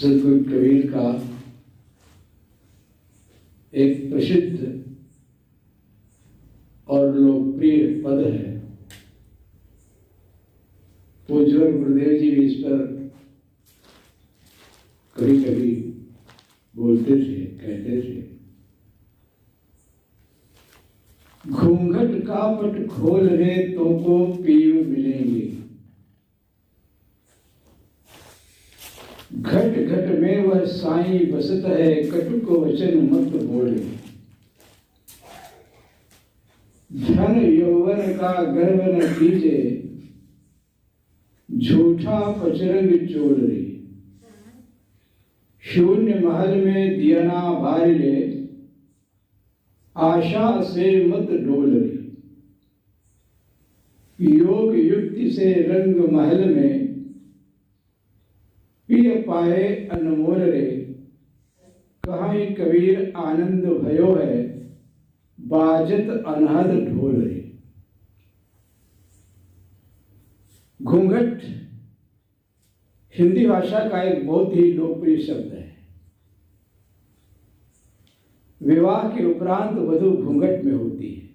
सदगुरु कबीर का एक प्रसिद्ध और लोकप्रिय पद है। पूज्य गुरुदेव जी भी इस पर कभी कभी बोलते थे, कहते थे, घूंघट का पट खोल रे तो को पीव मिलेंगे, घट घट में वह साईं बसत है, कटुक वचन मत बोले। धन यौवन का गर्व न कीजे, झूठा पचरंग चोल रे। शून्य महल में दिया ना बार ले, आशा से मत डोल रे। योग युक्ति से रंग महल में, पिय पाए अनमोल रे। कहीं कबीर आनंद भयो है, बाजत अनहद ढोल रे। घूंघट हिंदी भाषा का एक बहुत ही लोकप्रिय शब्द है। विवाह के उपरांत वधू घूंघट में होती है।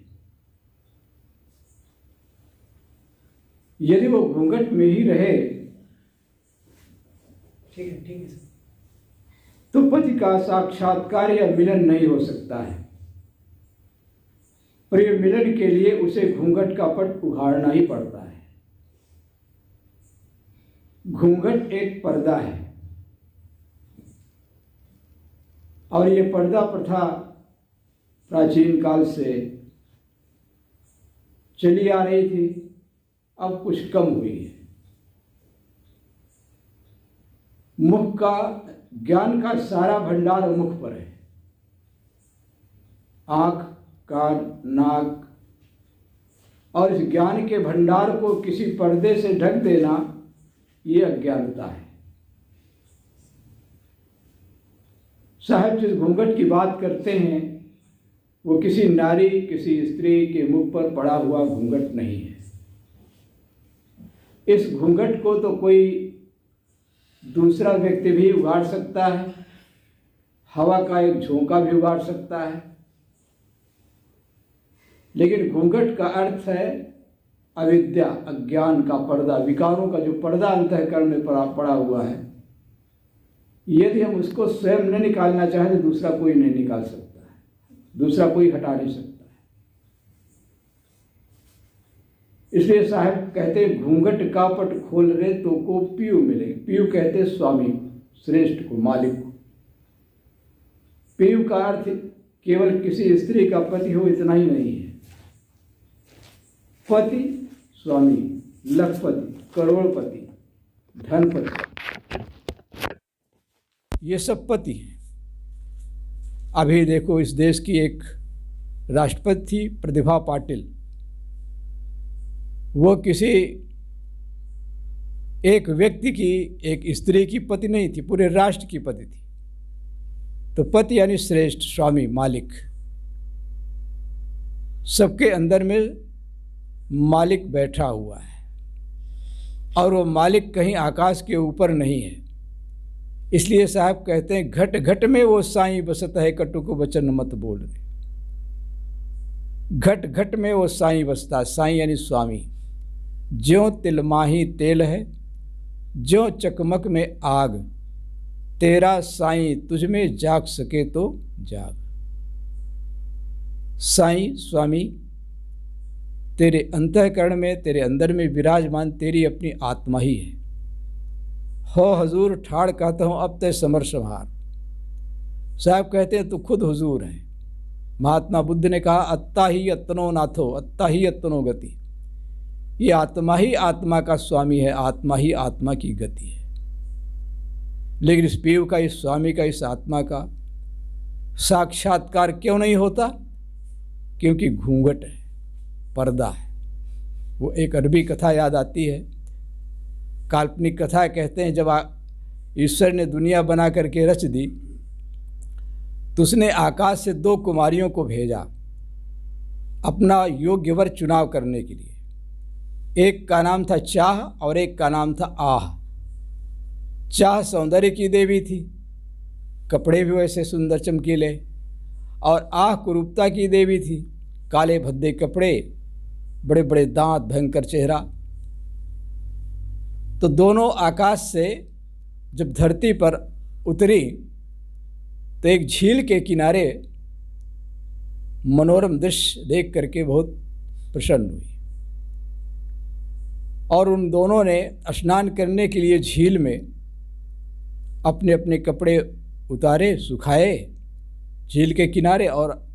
यदि वो घूंघट में ही रहे ठीक है तो पति का साक्षात्कार या मिलन नहीं हो सकता है। प्रिय मिलन के लिए उसे घूंघट का पट उघाड़ना ही पड़ता है। घूंघट एक पर्दा है और ये पर्दा प्रथा प्राचीन काल से चली आ रही थी, अब कुछ कम हुई है। मुख का ज्ञान का सारा भंडार मुख पर है। आंख, कान, नाक और इस ज्ञान के भंडार को किसी पर्दे से ढक देना ये अज्ञानता है। साहब जिस घूंघट की बात करते हैं वो किसी नारी, किसी स्त्री के मुख पर पड़ा हुआ घूंघट नहीं है। इस घूंघट को तो कोई दूसरा व्यक्ति भी उगाड़ सकता है, हवा का एक झोंका भी उगाड़ सकता है, लेकिन घूंघट का अर्थ है अविद्या, अज्ञान का पर्दा, विकारों का जो पर्दा अंतःकरण में पड़ा हुआ है। यदि हम उसको स्वयं न निकालना चाहें तो दूसरा कोई नहीं निकाल सकता है, दूसरा कोई हटा नहीं सकता है। इसलिए साहब कहते घूंघट का पट खोल रहे तो को पीयू मिले। पीयू कहते स्वामी, श्रेष्ठ को, मालिक को। पीयू का अर्थ केवल किसी स्त्री का पति हो इतना ही नहीं है। पति, स्वामी, लखपति, करोड़पति, धनपति, ये सब पति हैं। अभी देखो इस देश की एक राष्ट्रपति थी प्रतिभा पाटिल, वो किसी एक व्यक्ति की, एक स्त्री की पति नहीं थी, पूरे राष्ट्र की पति थी। तो पति यानी श्रेष्ठ, स्वामी, मालिक। सबके अंदर में मालिक बैठा हुआ है और वो मालिक कहीं आकाश के ऊपर नहीं है। इसलिए साहब कहते हैं घट घट में वो साईं बसत है, कटुक वचन मत बोल रे। घट घट में वो साईं बसता, साईं यानी स्वामी। ज्यों तिलमाही तेल है, ज्यों चकमक में आग, तेरा साईं तुझ में जाग सके तो जाग। साईं, स्वामी तेरे अंतःकरण में, तेरे अंदर में विराजमान तेरी अपनी आत्मा ही है। हो हजूर ठाड़ कहता हूँ अब तय समर संहार। साहब कहते हैं तू खुद हुजूर है। महात्मा बुद्ध ने कहा अत्ता ही अत्तनो नाथो, अत्ता ही अत्तनो गति। ये आत्मा ही आत्मा का स्वामी है, आत्मा ही आत्मा की गति है। लेकिन इस पीयू का, इस स्वामी का, इस आत्मा का साक्षात्कार क्यों नहीं होता? क्योंकि घूंघट है, पर्दा है। वो एक अरबी कथा याद आती है, काल्पनिक कथा। कहते हैं जब ईश्वर ने दुनिया बना करके रच दी तो उसने आकाश से 2 कुमारियों को भेजा अपना योग्य वर चुनाव करने के लिए। एक का नाम था चाह और एक का नाम था आह। चाह सौंदर्य की देवी थी, कपड़े भी वैसे सुंदर चमकीले, और आह कुरूपता की देवी थी, काले भद्दे कपड़े, बड़े बड़े दांत, भयंकर चेहरा। तो दोनों आकाश से जब धरती पर उतरी तो एक झील के किनारे मनोरम दृश्य देख करके बहुत प्रसन्न हुई, और उन दोनों ने स्नान करने के लिए झील में अपने अपने कपड़े उतारे, सुखाए झील के किनारे, और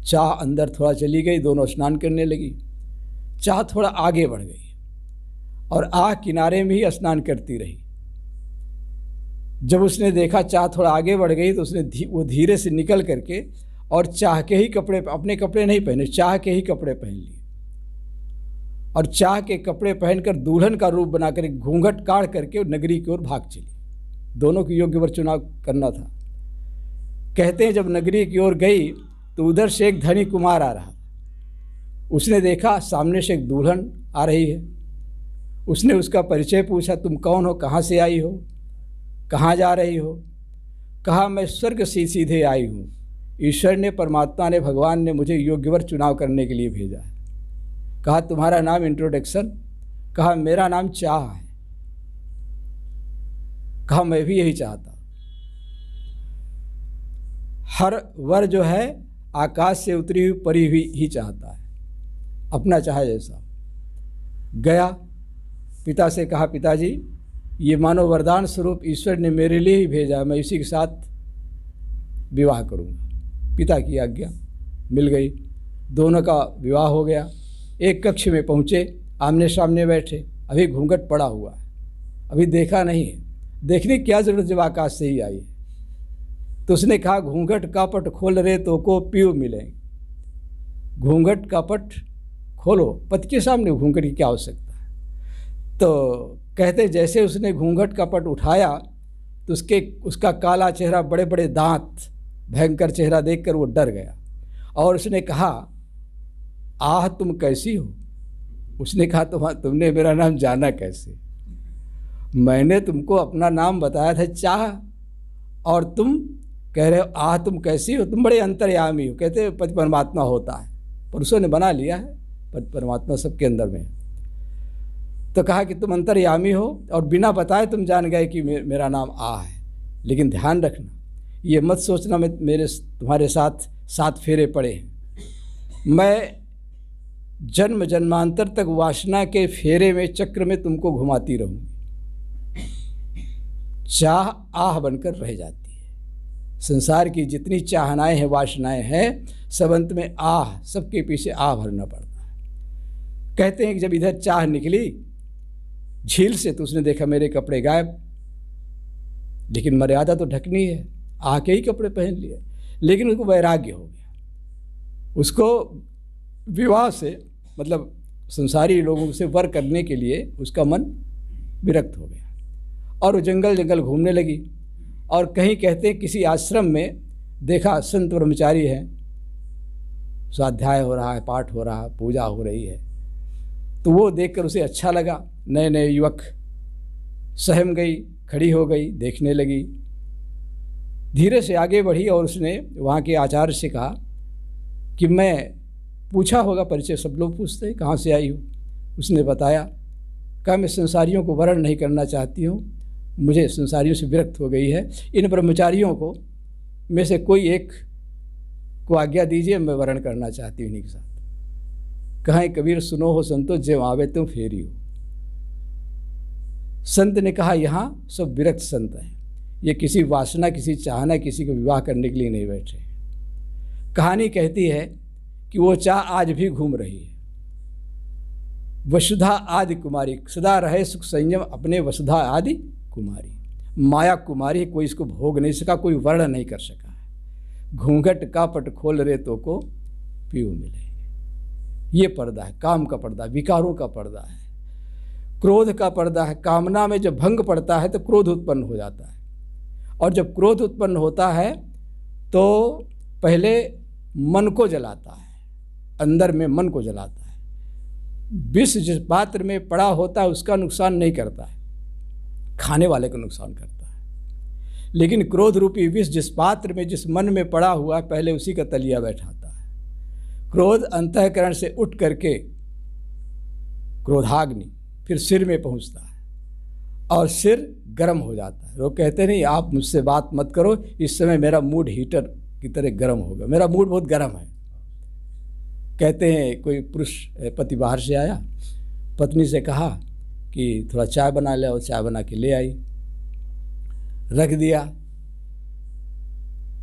चाह अंदर थोड़ा चली गई, दोनों स्नान करने लगी। चाह थोड़ा आगे बढ़ गई और आह किनारे में ही स्नान करती रही। जब उसने देखा चाह थोड़ा आगे बढ़ गई तो उसने वो धीरे से निकल करके और चाह के ही कपड़े, अपने कपड़े नहीं पहने, चाह के ही कपड़े पहन लिए, और चाह के कपड़े पहनकर दुल्हन का रूप बनाकर एक घूंघट काढ़ करके नगरी की ओर भाग चली। दोनों की योग्य वर चुनाव करना था। कहते हैं जब नगरी की ओर गई तो उधर से एक धनी कुमार आ रहा था। उसने देखा सामने से एक दुल्हन आ रही है। उसने उसका परिचय पूछा, तुम कौन हो, कहाँ से आई हो, कहाँ जा रही हो? कहा मैं स्वर्ग से सीधे आई हूँ, ईश्वर ने, परमात्मा ने, भगवान ने मुझे योग्यवर चुनाव करने के लिए भेजा है। कहा तुम्हारा नाम, इंट्रोडक्शन। कहा मेरा नाम चाह है। कहा मैं भी यही चाहता। हर वर जो है आकाश से उतरी हुई परी हुई ही चाहता है, अपना चाहे जैसा। गया, पिता से कहा पिताजी ये मानो वरदान स्वरूप ईश्वर ने मेरे लिए ही भेजा है, मैं इसी के साथ विवाह करूँगा। पिता की आज्ञा मिल गई, दोनों का विवाह हो गया। एक कक्ष में पहुँचे, आमने सामने बैठे। अभी घूंघट पड़ा हुआ है, अभी देखा नहीं है, देखने की क्या ज़रूरत जब आकाश से ही आई है। तो उसने कहा घूंघट का पट खोल रहे तो को पीऊ मिलेंगे। घूंघट का पट खोलो, पति के सामने घूंघट की क्या आवश्यकता है। तो कहते जैसे उसने घूंघट का पट उठाया तो उसका काला चेहरा, बड़े बड़े दांत, भयंकर चेहरा देखकर वो डर गया, और उसने कहा आह तुम कैसी हो? उसने कहा तुमने मेरा नाम जाना कैसे? मैंने तुमको अपना नाम बताया था चाह, और तुम कह रहे हो आह तुम कैसी हो? तुम बड़े अंतर्यामी हो। कहते पति परमात्मा होता है, पुरुषों ने बना लिया है, पति परमात्मा सबके अंदर में है। तो कहा कि तुम अंतर्यामी हो और बिना बताए तुम जान गए कि मेरा नाम आह है। लेकिन ध्यान रखना, ये मत सोचना मेरे तुम्हारे साथ 7 फेरे पड़े हैं। मैं जन्म जन्मांतर तक वासना के फेरे में, चक्र में तुमको घुमाती रहूँगी। चाह आह बनकर रह जाती है। संसार की जितनी चाहनाएं हैं, वासनाएं हैं, सब अंत में आह, सबके पीछे आह भरना पड़ता है। कहते हैं कि जब इधर चाह निकली झील से तो उसने देखा मेरे कपड़े गायब, लेकिन मर्यादा तो ढकनी है, आह के ही कपड़े पहन लिए। लेकिन उसको वैराग्य हो गया। उसको विवाह से, मतलब संसारी लोगों से वर करने के लिए उसका मन विरक्त हो गया, और वो जंगल जंगल घूमने लगी। और कहीं कहते हैं किसी आश्रम में देखा संत ब्रह्मचारी हैं, स्वाध्याय हो रहा है, पाठ हो रहा है, पूजा हो रही है। तो वो देखकर उसे अच्छा लगा। नए नए युवक, सहम गई, खड़ी हो गई, देखने लगी, धीरे से आगे बढ़ी, और उसने वहाँ के आचार्य से कहा कि मैं, पूछा होगा परिचय, सब लोग पूछते हैं कहाँ से आई हो। उसने बताया, कहा मैं संसारियों को वर्ण नहीं करना चाहती हूँ, मुझे संसारियों से विरक्त हो गई है। इन ब्रह्मचारियों को में से कोई एक को आज्ञा दीजिए, मैं वर्ण करना चाहती हूँ इन्हीं के साथ। कहाँ कबीर सुनो हो संतो, जेव आवे तुम फेरी हो। संत ने कहा यहाँ सब विरक्त संत हैं, ये किसी वासना, किसी चाहना, किसी को विवाह करने के लिए नहीं बैठे। कहानी कहती है कि वो चाह आज भी घूम रही है। वसुधा आदि कुमारी, सदा रहे सुख संयम अपने, वसुधा आदि कुमारी, माया कुमारी, कोई इसको भोग नहीं सका, कोई वर्ण नहीं कर सका है। घूंघट का पट खोल रे तो को पीऊ मिलेंगे। ये पर्दा है, काम का पर्दा, विकारों का पर्दा है, क्रोध का पर्दा है। कामना में जब भंग पड़ता है तो क्रोध उत्पन्न हो जाता है, और जब क्रोध उत्पन्न होता है तो पहले मन को जलाता है, अंदर में मन को जलाता है। विष जिस पात्र में पड़ा होता है उसका नुकसान नहीं करता है, खाने वाले को नुकसान करता है। लेकिन क्रोध रूपी विष जिस पात्र में, जिस मन में पड़ा हुआ है, पहले उसी का तलिया बैठाता है। क्रोध अंतःकरण से उठ करके क्रोधाग्नि फिर सिर में पहुंचता है और सिर गर्म हो जाता है। लोग कहते नहीं आप मुझसे बात मत करो, इस समय मेरा मूड हीटर की तरह गर्म होगा, मेरा मूड बहुत गर्म है। कहते हैं कोई पुरुष पति बाहर से आया, पत्नी से कहा कि थोड़ा चाय बना ले, और चाय बना के ले आई, रख दिया,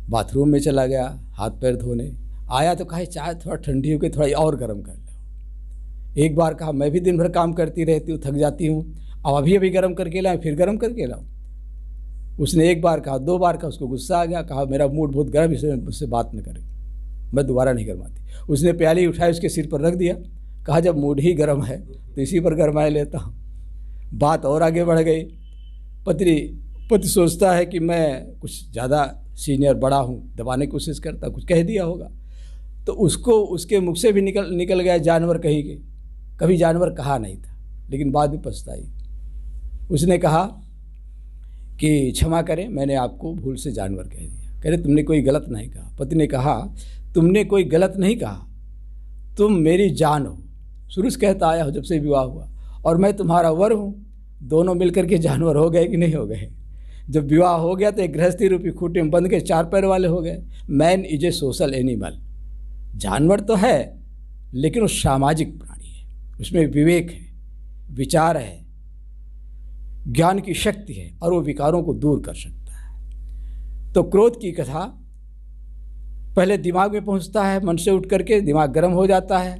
बाथरूम में चला गया हाथ पैर धोने, आया तो कहा चाय थोड़ा ठंडी हो गई, थोड़ा और गर्म कर लो। एक बार कहा मैं भी दिन भर काम करती रहती हूँ, थक जाती हूँ, अब अभी गर्म करके लाऊं, फिर गर्म करके लाऊं। उसने एक बार कहा, 2 बार कहा, उसको गुस्सा आ गया, कहा मेरा मूड बहुत गर्म, इसलिए मुझसे बात न करें, मैं दोबारा नहीं गरमाती। उसने प्याली उठाई, उसके सिर पर रख दिया, कहा जब मूड ही गर्म है तो इसी पर गरमाए लेता हूँ। बात और आगे बढ़ गई। पति सोचता है कि मैं कुछ ज़्यादा सीनियर बड़ा हूँ, दबाने की कोशिश करता, कुछ कह दिया होगा, तो उसको उसके मुख से भी निकल गया जानवर कहीं के। कभी जानवर कहा नहीं था, लेकिन बाद में पछताई। उसने कहा कि क्षमा करें, मैंने आपको भूल से जानवर कह दिया। कह रहे तुमने कोई गलत नहीं कहा। पति ने कहा तुमने कोई गलत नहीं कहा, तुम मेरी जान हो, शुरू से कहता आया हो जब से विवाह हुआ, और मैं तुम्हारा वर हूँ। दोनों मिलकर के जानवर हो गए कि नहीं हो गए? जब विवाह हो गया तो एक गृहस्थी रूपी खूंटे में बंध के 4 पैर वाले हो गए। Man is a social animal. जानवर तो है लेकिन वो सामाजिक प्राणी है, उसमें विवेक है, विचार है, ज्ञान की शक्ति है, और वो विकारों को दूर कर सकता है। तो क्रोध की कथा पहले दिमाग में पहुंचता है, मन से उठ करके दिमाग गर्म हो जाता है,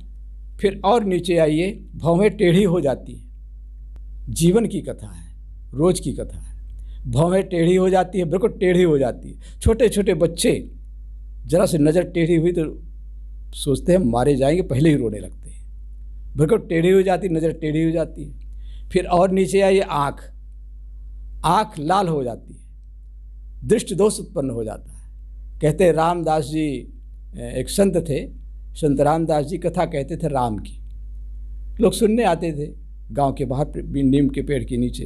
फिर और नीचे आइए भौवें टेढ़ी हो जाती है। जीवन की कथा है, रोज की कथा है। भौवें टेढ़ी हो जाती है, बिल्कुल टेढ़ी हो जाती है। छोटे छोटे बच्चे जरा से नज़र टेढ़ी हुई तो सोचते हैं मारे जाएंगे, पहले ही रोने लगते हैं। बिल्कुल टेढ़ी हो जाती, नज़र टेढ़ी हो जाती है। फिर और नीचे आइए आँख लाल हो जाती है, दृष्टि दोष उत्पन्न हो जाता है। कहते हैं रामदास जी एक संत थे, संत रामदास जी कथा कहते थे राम की। लोग सुनने आते थे गांव के बाहर नीम के पेड़ के नीचे,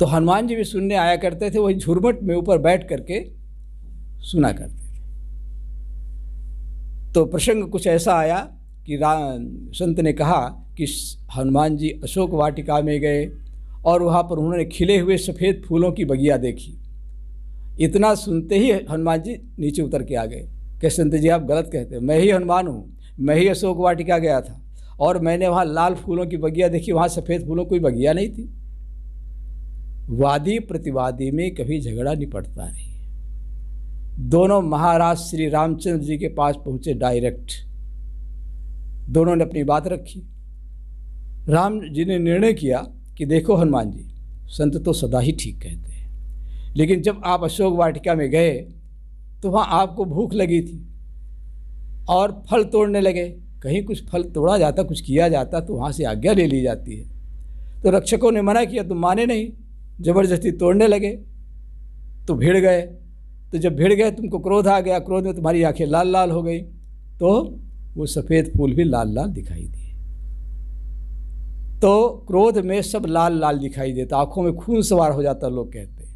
तो हनुमान जी भी सुनने आया करते थे। वही झुरमुट में ऊपर बैठ करके सुना करते थे। तो प्रसंग कुछ ऐसा आया कि संत ने कहा कि हनुमान जी अशोक वाटिका में गए और वहाँ पर उन्होंने खिले हुए सफ़ेद फूलों की बगिया देखी। इतना सुनते ही हनुमान जी नीचे उतर के आ गए। कि संत जी आप गलत कहते हैं, मैं ही हनुमान हूँ, मैं ही अशोक वाटिका गया था और मैंने वहाँ लाल फूलों की बगिया देखी, वहाँ सफ़ेद फूलों की बगिया नहीं थी। वादी प्रतिवादी में कभी झगड़ा निपटता नहीं। दोनों महाराज श्री रामचंद्र जी के पास पहुँचे डायरेक्ट, दोनों ने अपनी बात रखी। राम जी ने निर्णय किया कि देखो हनुमान जी, संत तो सदा ही ठीक कहते हैं, लेकिन जब आप अशोक वाटिका में गए तो वहाँ आपको भूख लगी थी और फल तोड़ने लगे। कहीं कुछ फल तोड़ा जाता, कुछ किया जाता तो वहाँ से आज्ञा ले ली जाती है। तो रक्षकों ने मना किया, तुम माने नहीं, ज़बरदस्ती तोड़ने लगे तो भिड़ गए। तो जब भिड़ गए तुमको क्रोध आ गया, क्रोध में तुम्हारी आंखें लाल लाल हो गई, तो वो सफ़ेद फूल भी लाल लाल दिखाई दिए। तो क्रोध में सब लाल लाल दिखाई देता, आँखों में खून सवार हो जाता, लोग कहते हैं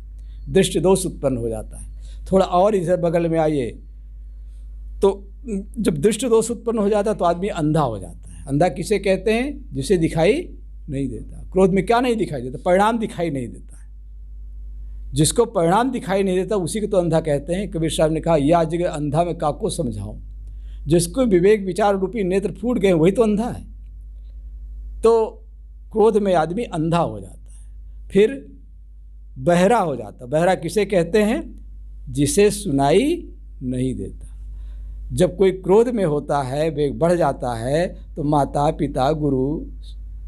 दृष्टि दोष उत्पन्न हो जाता है। थोड़ा और इधर बगल में आइए तो जब दृष्टि दोष उत्पन्न हो जाता है तो आदमी अंधा हो जाता है। अंधा किसे कहते हैं? जिसे दिखाई नहीं देता। क्रोध में क्या नहीं दिखाई देता? परिणाम दिखाई नहीं देता है। जिसको परिणाम दिखाई नहीं देता उसी को तो अंधा कहते हैं। कबीर साहब ने कहा या जगह अंधा में काको समझाऊं। जिसको विवेक विचार रूपी नेत्र फूट गए वही तो अंधा है। तो क्रोध में आदमी अंधा हो जाता है, फिर बहरा हो जाता। बहरा किसे कहते हैं? जिसे सुनाई नहीं देता। जब कोई क्रोध में होता है, वेग बढ़ जाता है, तो माता पिता गुरु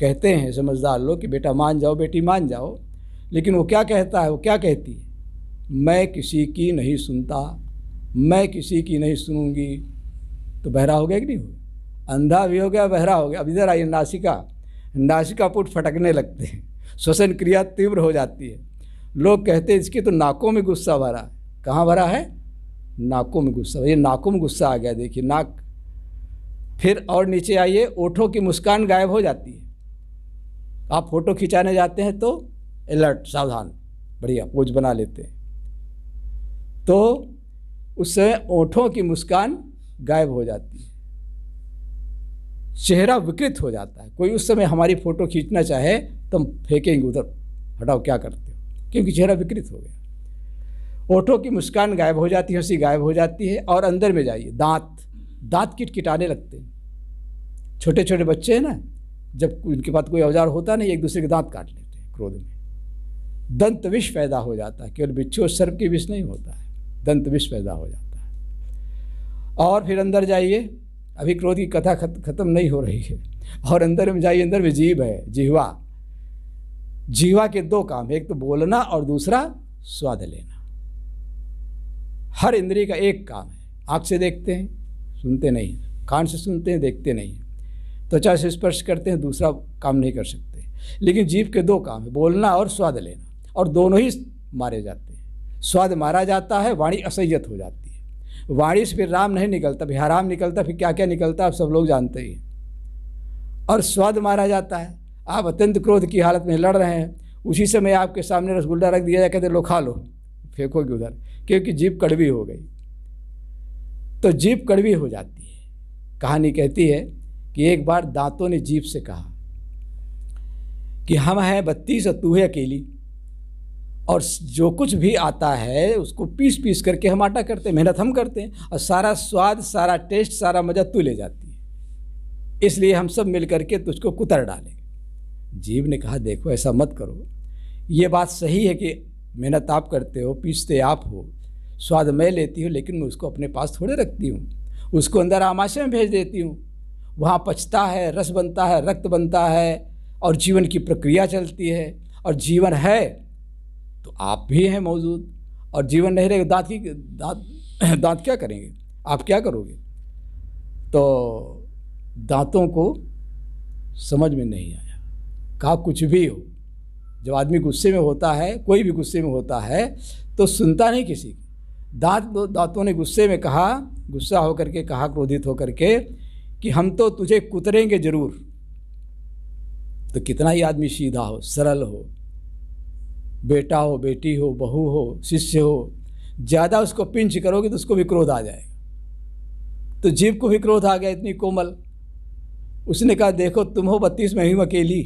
कहते हैं समझदार लोग कि बेटा मान जाओ, बेटी मान जाओ, लेकिन वो क्या कहता है, वो क्या कहती है? मैं किसी की नहीं सुनता, मैं किसी की नहीं सुनूंगी। तो बहरा हो गया कि नहीं हो? अंधा भी हो गया, बहरा हो गया। अब इधर आइए, नासिका पुट फटकने लगते हैं, श्वसन क्रिया तीव्र हो जाती है। लोग कहते हैं इसके तो नाकों में गुस्सा भरा है। कहाँ भरा है? नाकों में गुस्सा। ये नाकों में गुस्सा आ गया, देखिए नाक। फिर और नीचे आइए, ओठों की मुस्कान गायब हो जाती है। आप फोटो खिंचाने जाते हैं तो अलर्ट, सावधान, बढ़िया पोज बना लेते हैं। तो उस समय ओंठों की मुस्कान गायब हो जाती है, चेहरा विकृत हो जाता है। कोई उस समय हमारी फ़ोटो खींचना चाहे तो हम फेंकेंगे उधर, हटाओ क्या करते हो, क्योंकि चेहरा विकृत हो गया। ओंठों की मुस्कान गायब हो जाती है, हंसी गायब हो जाती है। और अंदर में जाइए, दांत किटकिटाने लगते हैं। छोटे छोटे बच्चे हैं ना, जब उनके पास कोई औजार होता नहीं, एक दूसरे के दांत काट लेते हैं क्रोध में। दंत विष पैदा हो जाता है, केवल बिच्छू और सर्प की विष नहीं होता है, दंत विष पैदा हो जाता है। और फिर अंदर जाइए, अभी क्रोध की कथा खत्म नहीं हो रही है। और अंदर में जाइए, अंदर में जीभ है, जिह्वा। जिह्वा के दो काम, एक तो बोलना और दूसरा स्वाद लेना। हर इंद्रिय का एक काम है। आँख से देखते हैं, सुनते नहीं, कान से सुनते हैं, देखते नहीं, त्वचा से स्पर्श करते हैं, दूसरा काम नहीं कर सकते। लेकिन जीभ के दो काम है, बोलना और स्वाद लेना, और दोनों ही मारे जाते हैं। स्वाद मारा जाता है, वाणी असह्यत हो जाती है। वाणी से फिर राम नहीं निकलता, फिर हराम निकलता, फिर क्या क्या निकलता आप सब लोग जानते ही हैं। और स्वाद मारा जाता है। आप अत्यंत क्रोध की हालत में लड़ रहे हैं, उसी समय आपके सामने रसगुल्ला रख दिया जाए, कहते लो खा लो, फेंकोगे उधर, क्योंकि जीभ कड़वी हो गई। तो जीभ कड़वी हो जाती है। कहानी कहती है कि एक बार दांतों ने जीभ से कहा कि हम हैं 32 और तू है अकेली, और जो कुछ भी आता है उसको पीस पीस करके हम आटा करते हैं, मेहनत हम करते हैं, और सारा स्वाद, सारा टेस्ट, सारा मज़ा तू ले जाती है, इसलिए हम सब मिल करके तुझको कुतर डालेंगे। जीभ ने कहा देखो ऐसा मत करो, ये बात सही है कि मेहनत आप करते हो, पीसते आप हो, स्वाद मैं लेती हूँ, लेकिन मैं उसको अपने पास थोड़े रखती हूँ, उसको अंदर आमाशय में भेज देती हूँ, वहाँ पचता है, रस बनता है, रक्त बनता है, और जीवन की प्रक्रिया चलती है। और जीवन है तो आप भी हैं मौजूद, और जीवन नहीं रहेगा दांत क्या करेंगे, आप क्या करोगे। तो दांतों को समझ में नहीं आया। कहा कुछ भी हो, जब आदमी गुस्से में होता है, कोई भी गुस्से में होता है तो सुनता नहीं किसी की। दांतों ने गुस्से में कहा, गुस्सा होकर के कहा, क्रोधित होकर के, कि हम तो तुझे कुतरेंगे जरूर। तो कितना ही आदमी सीधा हो, सरल हो, बेटा हो, बेटी हो, बहू हो, शिष्य हो, ज़्यादा उसको पिंच करोगे तो उसको भी क्रोध आ जाएगा। तो जीभ को भी क्रोध आ गया, इतनी कोमल। उसने कहा देखो तुम हो 32 में हूँ अकेली,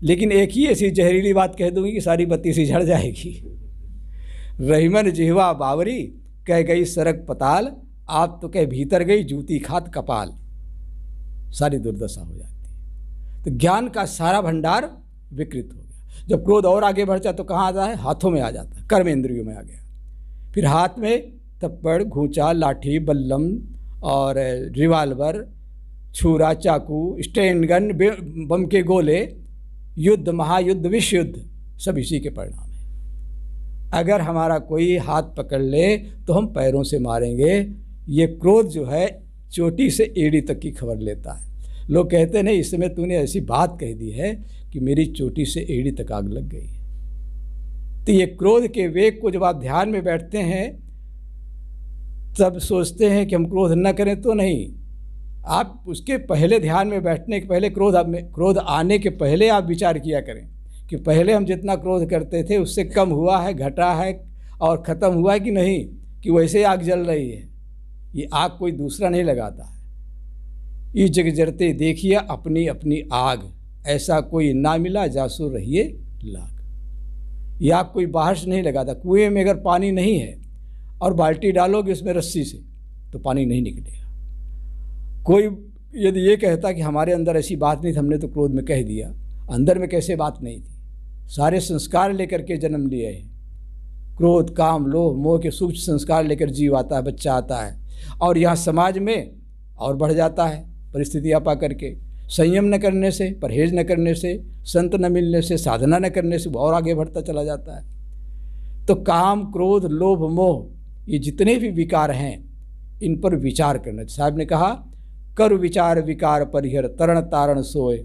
लेकिन एक ही ऐसी जहरीली बात कह दूंगी कि सारी 32 ही झड़ जाएगी। रहीमन जिह्वा बावरी, कह गई सरक पताल, आप तो कह भीतर गई जूती खात कपाल। सारी दुर्दशा हो जाती है। तो ज्ञान का सारा भंडार विकृत हो गया। जब क्रोध और आगे बढ़ जाए तो कहाँ आता है, हाथों में आ जाता है, कर्म इंद्रियों में आ गया। फिर हाथ में थप्पड़, घूंचा, लाठी, बल्लम और रिवाल्वर, छुरा, चाकू, स्टैंड गन, बम के गोले, युद्ध, महायुद्ध, विश्व युद्ध, सब इसी के परिणाम है। अगर हमारा कोई हाथ पकड़ ले तो हम पैरों से मारेंगे। ये क्रोध जो है चोटी से एड़ी तक की खबर लेता है। लोग कहते नहीं इस समय तूने ऐसी बात कह दी है कि मेरी चोटी से एड़ी तक आग लग गई है। तो ये क्रोध के वेग को जब आप ध्यान में बैठते हैं तब सोचते हैं कि हम क्रोध न करें, तो नहीं। आप उसके पहले ध्यान में बैठने के पहले, क्रोध आने के पहले आप विचार किया करें कि पहले हम जितना क्रोध करते थे उससे कम हुआ है, घटा है और ख़त्म हुआ है कि नहीं, कि वैसे आग जल रही है। ये आग कोई दूसरा नहीं लगाता है। इस जग जरते देखिए अपनी अपनी आग, ऐसा कोई ना मिला जासू रहिए लाग। ये आग कोई बाहर से नहीं लगाता। कुएं में अगर पानी नहीं है और बाल्टी डालोगे उसमें रस्सी से तो पानी नहीं निकलेगा। कोई यदि ये कहता कि हमारे अंदर ऐसी बात नहीं थी, हमने तो क्रोध में कह दिया, अंदर में कैसे बात नहीं थी। सारे संस्कार लेकर के जन्म लिए हैं। क्रोध, काम, लोभ, मोह के सूक्ष्म संस्कार लेकर जीव आता है, बच्चा आता है, और यहाँ समाज में और बढ़ जाता है परिस्थितियाँ पा करके। संयम न करने से, परहेज न करने से, संत न मिलने से, साधना न करने से और आगे बढ़ता चला जाता है। तो काम, क्रोध, लोभ, मोह, ये जितने भी विकार हैं इन पर विचार करना। साहब ने कहा कर विचार विकार परिहर, तरण तारण सोए,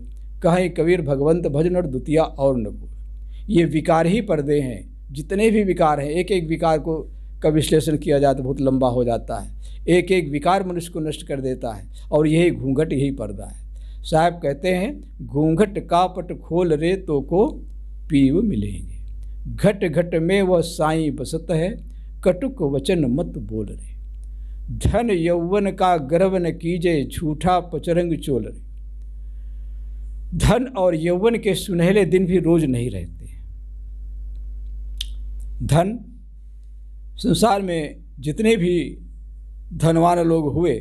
कहीं कबीर भगवंत भजन और द्वितीया और न कोई। ये विकार ही पर्दे हैं। जितने भी विकार हैं, एक एक विकार को का विश्लेषण किया जाए तो बहुत लंबा हो जाता है। एक एक विकार मनुष्य को नष्ट कर देता है, और यही घूंघट, यही पर्दा है। साहब कहते हैं घूंघट कापट खोल रे तो को पीव मिलेंगे। घट घट में वह साईं बसत है, कटुक वचन मत बोल रे। धन यौवन का गर्व न कीजे, झूठा पचरंग चोल रे। धन और यौवन के सुनहले दिन भी रोज नहीं रहते। धन, संसार में जितने भी धनवान लोग हुए,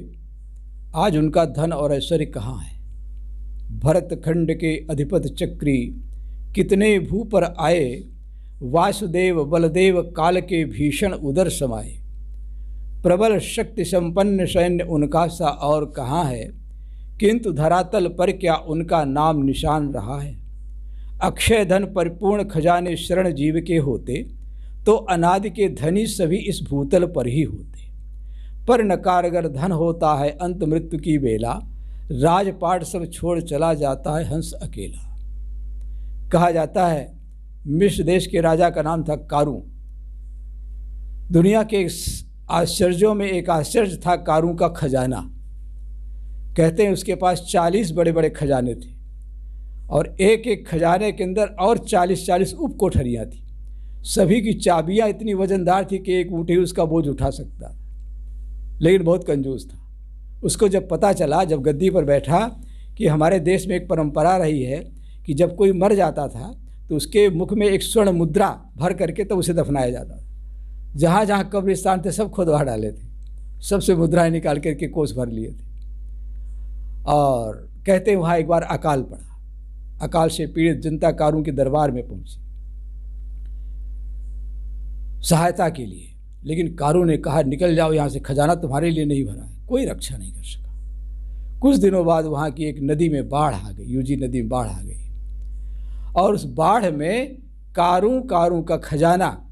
आज उनका धन और ऐश्वर्य कहाँ है। भरतखंड के अधिपति चक्री कितने भू पर आए, वासुदेव बलदेव काल के भीषण उदर समाये। प्रबल शक्ति संपन्न सैन्य उनका सा और कहाँ है, किंतु धरातल पर क्या उनका नाम निशान रहा है। अक्षय धन परिपूर्ण खजाने शरण जीव के होते, तो अनादि के धनी सभी इस भूतल पर ही होते। पर नकारगर धन होता है अंत मृत्यु की बेला, राजपाट सब छोड़ चला जाता है हंस अकेला। कहा जाता है मिस्र देश के राजा का नाम था कारू। दुनिया के आश्चर्यों में एक आश्चर्य था कारू का खजाना। कहते हैं उसके पास 40 बड़े बड़े खजाने थे, और एक एक खजाने के अंदर और 40-40 उप कोठरियाँ थी। सभी की चाबियाँ इतनी वजनदार थी कि एक ऊँट ही उसका बोझ उठा सकता था, लेकिन बहुत कंजूस था। उसको जब पता चला, जब गद्दी पर बैठा, कि हमारे देश में एक परंपरा रही है कि जब कोई मर जाता था तो उसके मुख में एक स्वर्ण मुद्रा भर करके तब उसे दफनाया जाता था। जहाँ जहाँ कब्रिस्तान थे सब खुदवा डाले थे, सबसे मुद्राएं निकाल करके कोस भर लिए थे। और कहते हैं वहाँ एक बार अकाल पड़ा। अकाल से पीड़ित जनता कारू के दरबार में पहुँची सहायता के लिए, लेकिन कारू ने कहा निकल जाओ यहाँ से, खजाना तुम्हारे लिए नहीं भरा है। कोई रक्षा नहीं कर सका। कुछ दिनों बाद वहाँ की एक नदी में बाढ़ आ गई, यूजी नदी में बाढ़ आ गई, और उस बाढ़ में कारू का खजाना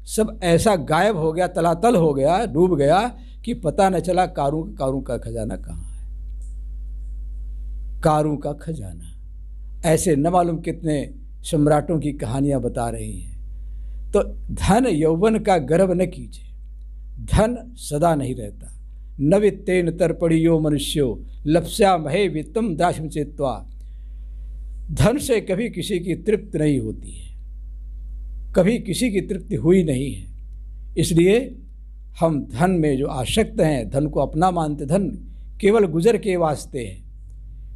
सब ऐसा गायब हो गया, तलातल हो गया, डूब गया कि पता न चला कारू का खजाना कहाँ है। कारू का खजाना। ऐसे न मालूम कितने सम्राटों की कहानियाँ बता रही हैं। तो धन यौवन का गर्व न कीजिए, धन सदा नहीं रहता। न वित्तेन तर्पणियो मनुष्यो, लप्स्या महे वित्तम दाशम चेत्वा। धन से कभी किसी की तृप्ति नहीं होती है, कभी किसी की तृप्ति हुई नहीं है। इसलिए हम धन में जो आसक्त हैं, धन को अपना मानते, धन केवल गुजर के वास्ते है,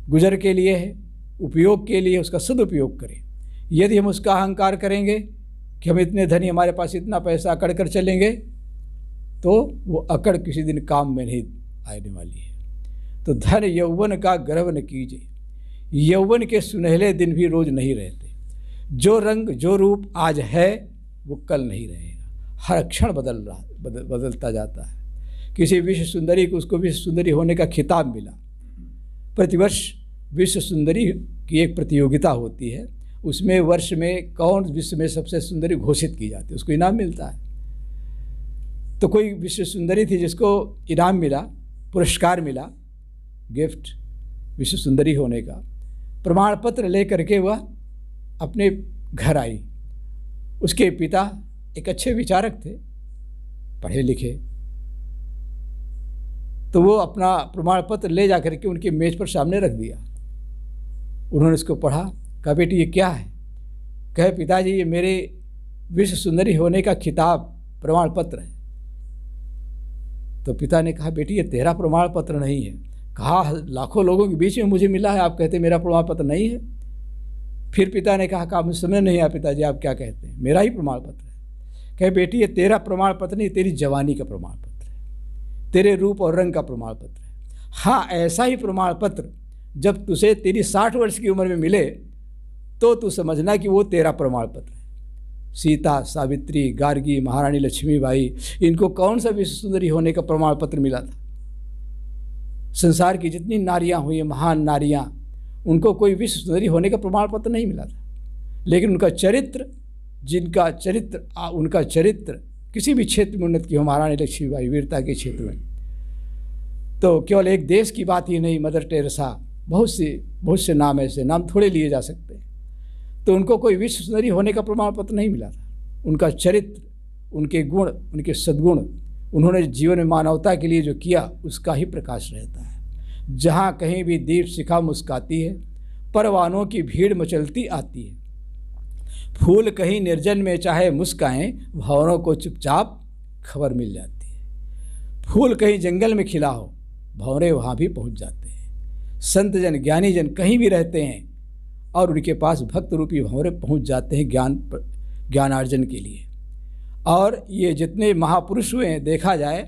गुजर के लिए है, उपयोग के लिए उसका सदुपयोग करें। यदि हम उसका अहंकार करेंगे कि हम इतने धनी, हमारे पास इतना पैसा, अकड़ कर चलेंगे, तो वो अकड़ किसी दिन काम में नहीं आने वाली है। तो धन यौवन का गर्व न कीजिए, यौवन के सुनहले दिन भी रोज नहीं रहते। जो रंग जो रूप आज है वो कल नहीं रहेगा, हर क्षण बदलता जाता है। किसी विश्व सुंदरी को उसको विश्व सुंदरी होने का खिताब मिला। प्रतिवर्ष विश्व सुंदरी की एक प्रतियोगिता होती है, उसमें वर्ष में कौन विश्व में सबसे सुंदरी घोषित की जाती है, उसको इनाम मिलता है। तो कोई विश्व सुंदरी थी जिसको इनाम मिला, पुरस्कार मिला, गिफ्ट विश्व सुंदरी होने का। प्रमाण पत्र लेकर के वह अपने घर आई। उसके पिता एक अच्छे विचारक थे, पढ़े लिखे, तो वो अपना प्रमाण पत्र ले जा करके उनके मेज पर सामने रख दिया। उन्होंने इसको पढ़ा, कहा बेटी ये क्या है? कहे पिताजी ये मेरे विश्व सुंदरी होने का खिताब प्रमाण पत्र है। तो पिता ने कहा बेटी ये तेरा प्रमाण पत्र नहीं है। कहा लाखों लोगों के बीच में मुझे मिला है, आप कहते मेरा प्रमाण पत्र नहीं है। फिर पिता ने कहा मुझे समझ नहीं आया पिताजी आप क्या कहते हैं, मेरा ही प्रमाण पत्र है। कहे बेटी ये तेरा प्रमाण पत्र नहीं, तेरी जवानी का प्रमाण पत्र है, तेरे रूप और रंग का प्रमाण पत्र है। हाँ ऐसा ही प्रमाण पत्र जब तुझे तेरी 60 वर्ष की उम्र में मिले तो तू समझना कि वो तेरा प्रमाण पत्र है। सीता, सावित्री, गार्गी, महारानी लक्ष्मीबाई, इनको कौन सा विश्व सुंदरी होने का प्रमाण पत्र मिला था? संसार की जितनी नारियां हुई, महान नारियां, उनको कोई विश्व सुंदरी होने का प्रमाण पत्र नहीं मिला था। लेकिन उनका चरित्र, उनका चरित्र किसी भी क्षेत्र में उन्नत की हो, महारानी लक्ष्मीबाई वीरता के क्षेत्र में, तो केवल एक देश की बात ही नहीं, मदर टेरेसा, बहुत से नाम, ऐसे नाम थोड़े लिए जा सकते हैं। तो उनको कोई विश्व सुंदरी होने का प्रमाण पत्र नहीं मिला था। उनका चरित्र, उनके गुण, उनके सद्गुण, उन्होंने जीवन में मानवता के लिए जो किया उसका ही प्रकाश रहता है। जहाँ कहीं भी दीप शिखा मुस्काती है, परवानों की भीड़ मचलती आती है, फूल कहीं निर्जन में चाहे मुस्काएं, भंवरों को चुपचाप खबर मिल जाती है। फूल कहीं जंगल में खिला हो, भंवरे वहाँ भी पहुँच जाते हैं। संत जन ज्ञानी जन कहीं भी रहते हैं और उनके पास भक्त रूपी भंवरे पहुँच जाते हैं ज्ञानार्जन के लिए। और ये जितने महापुरुष हुए हैं, देखा जाए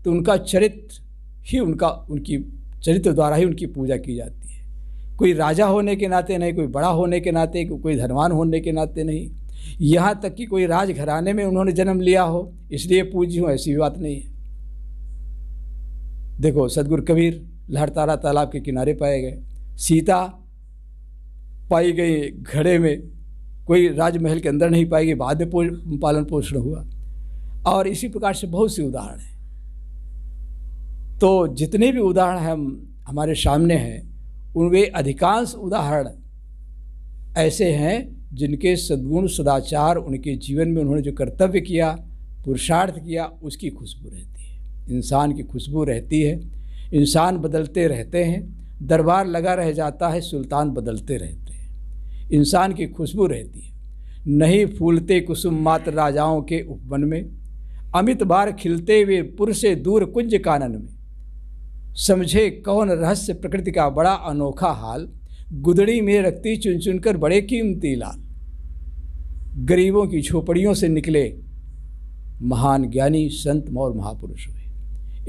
तो उनका चरित्र ही उनकी चरित्र द्वारा ही उनकी पूजा की जाती है। कोई राजा होने के नाते नहीं, कोई बड़ा होने के नाते, कोई धनवान होने के नाते नहीं, यहाँ तक कि कोई राजघराने में उन्होंने जन्म लिया हो इसलिए पूज्य हो, ऐसी भी बात नहीं है। देखो सदगुरु कबीर लहरतारा तालाब के किनारे पाए गए, सीता पाई गई घड़े में, कोई राजमहल के अंदर नहीं पाई गई, बाद में पालन पोषण हुआ। और इसी प्रकार से बहुत से उदाहरण हैं। तो जितने भी उदाहरण हमारे सामने हैं, उनमें अधिकांश उदाहरण ऐसे हैं जिनके सद्गुण सदाचार उनके जीवन में उन्होंने जो कर्तव्य किया, पुरुषार्थ किया, उसकी खुशबू रहती है। इंसान की खुशबू रहती है। इंसान बदलते रहते हैं, दरबार लगा रह जाता है, सुल्तान बदलते रहते हैं। इंसान की खुशबू रहती है। नहीं फूलते कुसुम मात्र राजाओं के उपवन में, अमित बार खिलते हुए पुर से दूर कुंज कानन में। समझे कौन रहस्य प्रकृति का बड़ा अनोखा हाल, गुदड़ी में रखती चुन चुन कर बड़े कीमती लाल। गरीबों की झोपड़ियों से निकले महान ज्ञानी संत और महापुरुष हुए।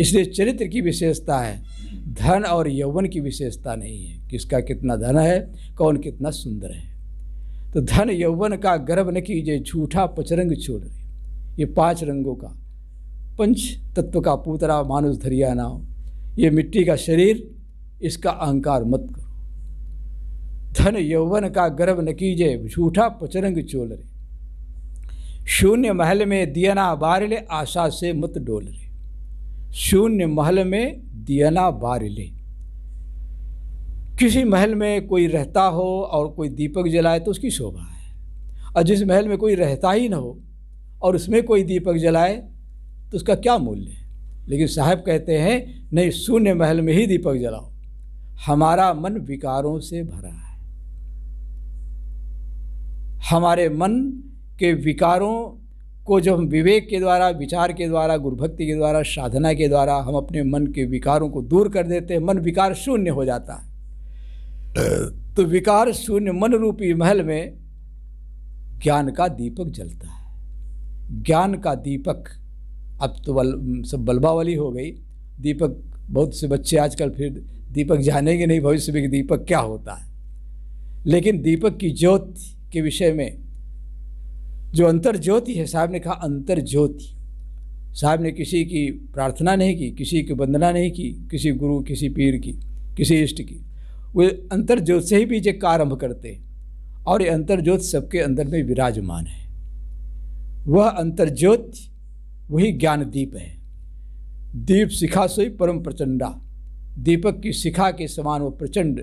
इसलिए चरित्र की विशेषता है, धन और यौवन की विशेषता नहीं है। किसका कितना धन है, कौन कितना सुंदर है। तो धन यौवन का गर्व न कीजिए, झूठा पचरंग छोड़ रहे। ये 5 रंगों का, पंच तत्व का पूतरा मानुष धरिया नाव, ये मिट्टी का शरीर, इसका अहंकार मत करो। धन यौवन का गर्व न कीजिए, झूठा पचरंग चोल रे। शून्य महल में दियना बार ले, आशा से मत डोल रे। शून्य महल में दियना बार ले। किसी महल में कोई रहता हो और कोई दीपक जलाए तो उसकी शोभा है, और जिस महल में कोई रहता ही ना हो और उसमें कोई दीपक जलाए तो उसका क्या मूल्य है। लेकिन साहब कहते हैं नहीं, शून्य महल में ही दीपक जलाओ। हमारा मन विकारों से भरा है। हमारे मन के विकारों को जब हम विवेक के द्वारा, विचार के द्वारा, गुरुभक्ति के द्वारा, साधना के द्वारा हम अपने मन के विकारों को दूर कर देते हैं, मन विकार शून्य हो जाता है। तो विकार शून्य मन रूपी महल में ज्ञान का दीपक जलता है। ज्ञान का दीपक, अब तो सब बल्बावली हो गई। दीपक, बहुत से बच्चे आजकल फिर दीपक जानेंगे नहीं भविष्य में कि दीपक क्या होता है। लेकिन दीपक की ज्योति के विषय में जो अंतर ज्योति है, साहब ने कहा अंतर ज्योति। साहब ने किसी की प्रार्थना नहीं की, किसी की वंदना नहीं की, किसी गुरु, किसी पीर की, किसी इष्ट की। वे अंतर ज्योति से ही बीजे का आरंभ करते, और ये अंतर ज्योति सबके अंदर में विराजमान है। वह अंतर ज्योति वही ज्ञान दीप है। दीप शिखा सोई परम प्रचंडा। दीपक की शिखा के समान वो प्रचंड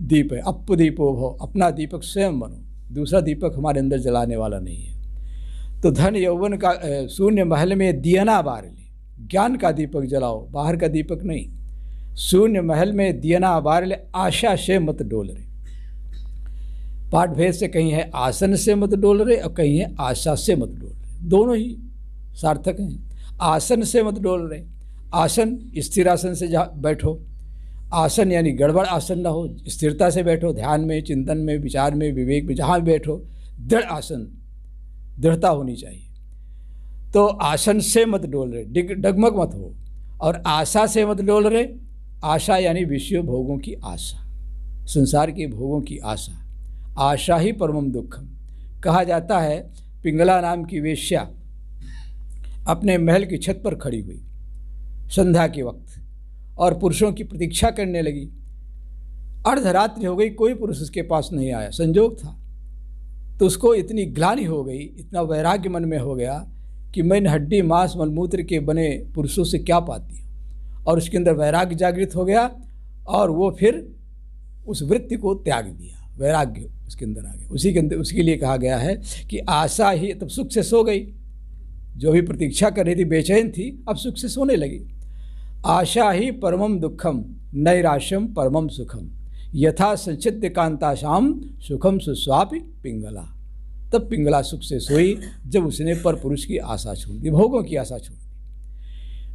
दीप है। अप दीपो भव, अपना दीपक स्वयं बनो, दूसरा दीपक हमारे अंदर जलाने वाला नहीं है। तो धन यौवन का शून्य महल में दियना बार ले, ज्ञान का दीपक जलाओ, बाहर का दीपक नहीं। शून्य महल में दियना बार ले, आशा से मत डोल रे। पाठ भेद से कहीं है आसन से मत डोल रे और कहीं है आशा से मत डोल रे। दोनों ही सार्थक हैं। आसन से मत डोल रहे। आसन स्थिर आसन से बैठो। आसन यानी गड़बड़ आसन ना हो, स्थिरता से बैठो, ध्यान में, चिंतन में, विचार में, विवेक में, जहाँ भी बैठो दृढ़ आसन, दृढ़ता होनी चाहिए। तो आसन से मत डोल रहे, डगमग मत हो। और आशा से मत डोल रहे। आशा यानी विषय भोगों की आशा, संसार के भोगों की आशा। आशा ही परमम दुखम। कहा जाता है पिंगला नाम की वेश्या अपने महल की छत पर खड़ी हुई संध्या के वक्त और पुरुषों की प्रतीक्षा करने लगी। अर्धरात्रि हो गई, कोई पुरुष उसके पास नहीं आया, संजोग था। तो उसको इतनी ग्लानि हो गई, इतना वैराग्य मन में हो गया कि मैं इन हड्डी मांस मलमूत्र के बने पुरुषों से क्या पाती हूँ। और उसके अंदर वैराग्य जागृत हो गया और वो फिर उस वृत्ति को त्याग दिया। वैराग्य उसके अंदर आ गया। उसी के अंदर, उसके लिए कहा गया है कि आशा ही, तब सुख से सो गई। जो भी प्रतीक्षा कर रही थी, बेचैन थी, अब सुख से सोने लगी। आशा ही परमम दुखम नैराश्यम परमम सुखम, यथा संचित्य कांताशाम सुखम सुस्वापि पिंगला। तब पिंगला सुख से सोई, जब उसने पर पुरुष की आशा छोड़ दी, भोगों की आशा छोड़ दी।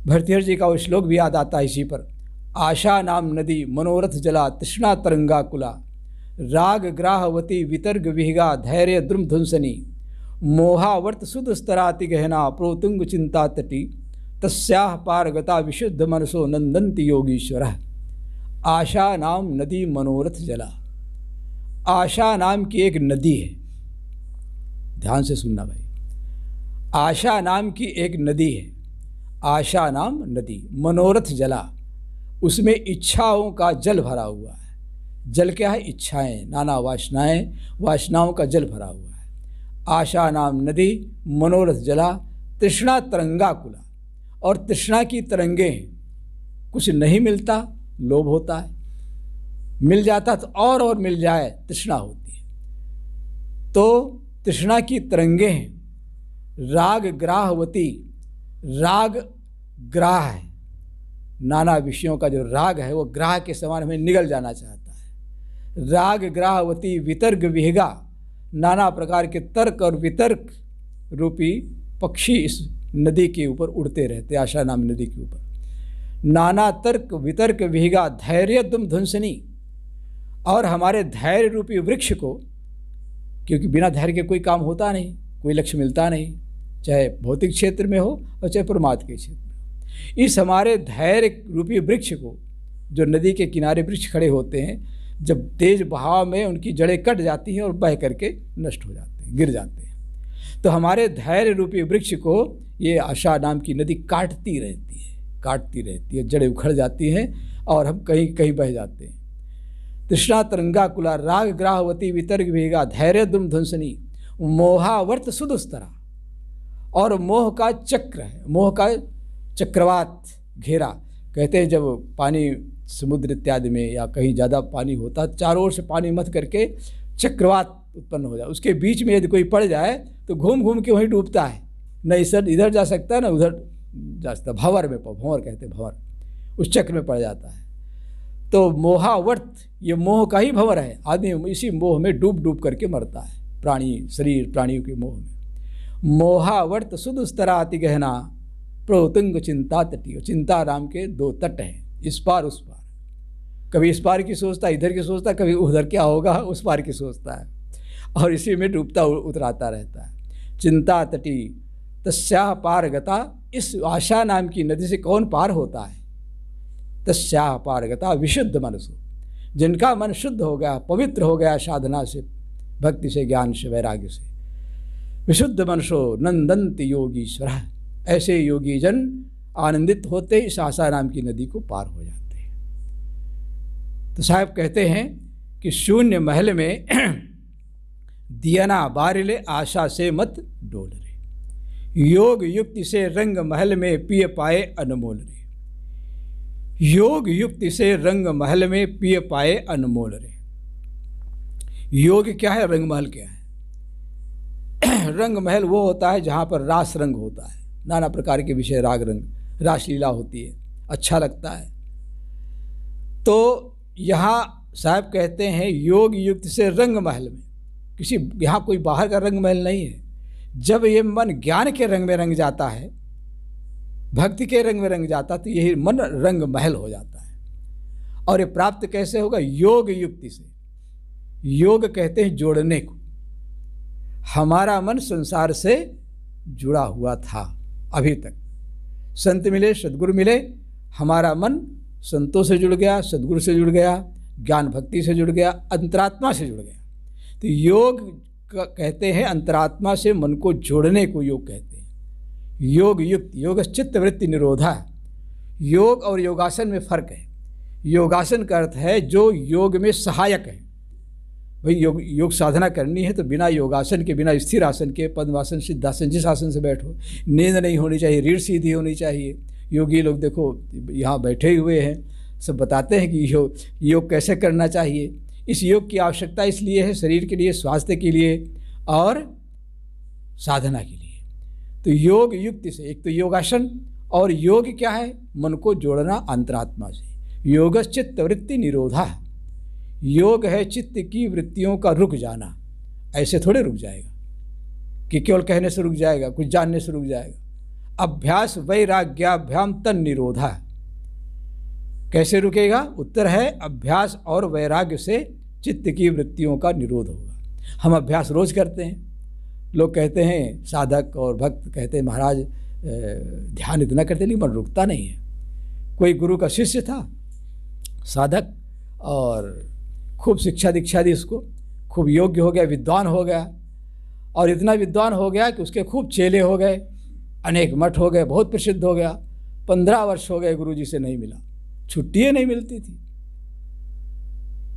भरतहरि जी का वो श्लोक भी याद आता है इसी पर। आशा नाम नदी मनोरथ जला, तृष्णा तरंगा कुला, राग ग्राहवती वितर्ग विहिगा, धैर्य द्रुम ध्वंसनी, मोहावर्त सुदस्तराति गहना, प्रोतुंग चिंता तटी, तस्याह पारगता विशुद्ध मनसो नंदंति योगीश्वरः। आशा नाम नदी मनोरथ जला। आशा नाम की एक नदी है, ध्यान से सुनना भाई। आशा नाम की एक नदी है, आशा नाम नदी, मनोरथ जला, उसमें इच्छाओं का जल भरा हुआ है। जल क्या है? इच्छाएं, नाना वासनाएं, वासनाओं का जल भरा हुआ है। आशा नाम नदी मनोरथ जला, तृष्णा तरंगा कुला, और तृष्णा की तरंगे हैं। कुछ नहीं मिलता लोभ होता है, मिल जाता तो और मिल जाए तृष्णा होती है। तो तृष्णा की तरंगे हैं। राग ग्राहवती, राग ग्राह है, नाना विषयों का जो राग है वो ग्राह के समान हमें निगल जाना चाहता है। राग ग्राहवती वितर्क विहिगा, नाना प्रकार के तर्क और वितर्क रूपी पक्षी इस नदी के ऊपर उड़ते रहते, आशा नाम नदी के ऊपर। नाना तर्क वितर्क विहिगा, धैर्य दुम ध्वंसनी, और हमारे धैर्य रूपी वृक्ष को, क्योंकि बिना धैर्य के कोई काम होता नहीं, कोई लक्ष्य मिलता नहीं, चाहे भौतिक क्षेत्र में हो और चाहे परमात्मा के क्षेत्र में हो। इस हमारे धैर्य रूपी वृक्ष को, जो नदी के किनारे वृक्ष खड़े होते हैं, जब तेज बहाव में उनकी जड़ें कट जाती हैं और बह करके नष्ट हो जाते हैं, गिर जाते हैं, तो हमारे धैर्य रूपी वृक्ष को ये आशा नाम की नदी काटती रहती है, जड़ें उखड़ जाती हैं और हम कहीं कहीं बह जाते हैं। तृष्णा तरंगा कुला, राग ग्राहवती वितर्क विहिगा, धैर्य दुम ध्वंसनी, मोहावर्त सुदुस्तरा, और मोह का चक्र है, मोह का चक्रवात घेरा। कहते हैं जब पानी समुद्र इत्यादि में या कहीं ज़्यादा पानी होता, चारों ओर से पानी मत करके चक्रवात उत्पन्न हो जाए, उसके बीच में यदि कोई पड़ जाए तो घूम घूम के वहीं डूबता है, न इधर जा सकता है न उधर जा सकता। भंवर में, भंवर कहते हैं, भंवर, उस चक्र में पड़ जाता है। तो मोहावर्त, ये मोह का ही भंवर है, आदमी इसी मोह में डूब डूब करके मरता है, प्राणी शरीर प्राणियों के मोह में। मोहावर्त सुदुस्तरा अति गहना, प्रोतुंग चिंता तटी, चिंता राम के दो तट हैं, इस पार उस पार। कभी इस पार की सोचता है, इधर की सोचता है, कभी उधर क्या होगा उस पार की सोचता है, और इसी में डूबता उतराता रहता है। चिंता तटी तस्याह पार गता, इस आशा नाम की नदी से कौन पार होता है? तस्याह पार गता विशुद्ध मनसो, जिनका मन शुद्ध हो गया, पवित्र हो गया साधना से, भक्ति से, ज्ञान से, वैराग्य से, विशुद्ध मनसो नंदंति योगीश्वर, ऐसे योगी जन आनंदित होते इस आशा नाम की नदी को पार हो जाते हैं। तो साहब कहते हैं कि शून्य महल में दियना बारिले, आशा से मत डोल रे, योग युक्ति से रंग महल में पिए पाए अनमोल रे। योग युक्ति से रंग महल में पिए पाए अनमोल रे। योग क्या है, रंग महल क्या है? रंग महल वो होता है जहाँ पर रास रंग होता है, नाना प्रकार के विषय, राग रंग, रासलीला होती है, अच्छा लगता है। तो यहाँ साहब कहते हैं योग युक्त से रंग महल में, किसी यहाँ कोई बाहर का रंग महल नहीं है। जब ये मन ज्ञान के रंग में रंग जाता है, भक्ति के रंग में रंग जाता, तो यही मन रंग महल हो जाता है। और ये प्राप्त कैसे होगा? योग युक्ति से। योग कहते हैं जोड़ने को। हमारा मन संसार से जुड़ा हुआ था अभी तक, संत मिले, सद्गुरु मिले, हमारा मन संतों से जुड़ गया, सद्गुरु से जुड़ गया, ज्ञान भक्ति से जुड़ गया, अंतरात्मा से जुड़ गया। तो योग कहते हैं अंतरात्मा से मन को जोड़ने को योग कहते हैं। योग युक्त, योग चित्त वृत्ति निरोधा। योग और योगासन में फ़र्क है। योगासन का अर्थ है जो योग में सहायक है। भाई योग साधना करनी है तो बिना योगासन के, बिना स्थिर आसन के, पद्मासन, सिद्धासन, जिस आसन से बैठो, नींद नहीं होनी चाहिए, रीढ़ सीधी होनी चाहिए। योगी लोग देखो यहाँ बैठे हुए हैं, सब बताते हैं कि योग कैसे करना चाहिए। इस योग की आवश्यकता इसलिए है, शरीर के लिए, स्वास्थ्य के लिए और साधना के लिए। तो योग युक्ति से, एक तो योगासन, और योग क्या है? मन को जोड़ना अंतरात्मा से। योग चित्त वृत्ति निरोधा। योग है चित्त की वृत्तियों का रुक जाना। ऐसे थोड़े रुक जाएगा, कि केवल कहने से रुक जाएगा, कुछ जानने से रुक जाएगा। अभ्यास वैराग्याभ्याम तन निरोधा। कैसे रुकेगा? उत्तर है अभ्यास और वैराग्य से चित्त की वृत्तियों का निरोध होगा। हम अभ्यास रोज करते हैं। लोग कहते हैं, साधक और भक्त कहते हैं, महाराज ध्यान इतना करते नहीं, मन रुकता नहीं है। कोई गुरु का शिष्य था, साधक, और खूब शिक्षा दीक्षा दी उसको, खूब योग्य हो गया, विद्वान हो गया, और इतना विद्वान हो गया कि उसके खूब चेले हो गए, अनेक मठ हो गए, बहुत प्रसिद्ध हो गया। 15 वर्ष हो गए गुरु जी से नहीं मिला, छुट्टियाँ नहीं मिलती थी।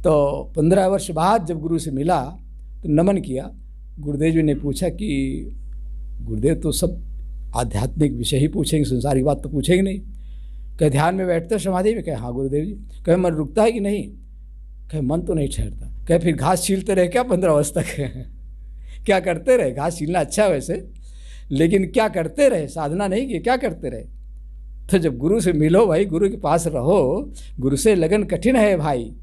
तो 15 वर्ष बाद जब गुरु से मिला तो नमन किया। गुरुदेव जी ने पूछा कि गुरुदेव तो सब आध्यात्मिक विषय ही पूछेंगे, संसारिक बात तो पूछेंगे नहीं। कहे ध्यान में बैठते समाधि में? कहे हाँ गुरुदेव जी। कहे मन रुकता है कि नहीं? कहे मन तो नहीं ठहरता। कहे फिर घास छीलते रहे क्या 15 वर्ष तक? क्या करते रहे? घास छीलना अच्छा है वैसे, लेकिन क्या करते रहे? साधना नहीं की, क्या करते रहे? तो जब गुरु से मिलो भाई, गुरु के पास रहो, गुरु से लगन कठिन है भाई।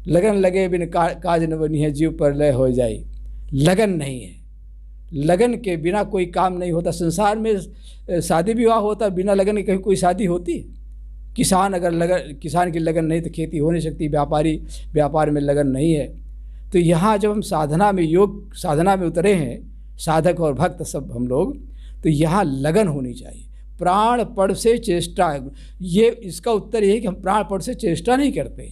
लगन लगे बिन काज न बनी है, जीव पर लय हो जाए। लगन नहीं है, लगन के बिना कोई काम नहीं होता। संसार में शादी विवाह होता, बिना लगन के कहीं कोई शादी होती? किसान अगर लगन, किसान की लगन नहीं तो खेती हो नहीं सकती। व्यापारी, व्यापार में लगन नहीं है। तो यहाँ जब हम साधना में, योग साधना में उतरे हैं, साधक और भक्त सब हम लोग, तो यहाँ लगन होनी चाहिए। प्राण पड़ से चेष्टा, ये इसका उत्तर ये है कि हम प्राण पड़ से चेष्टा नहीं करते।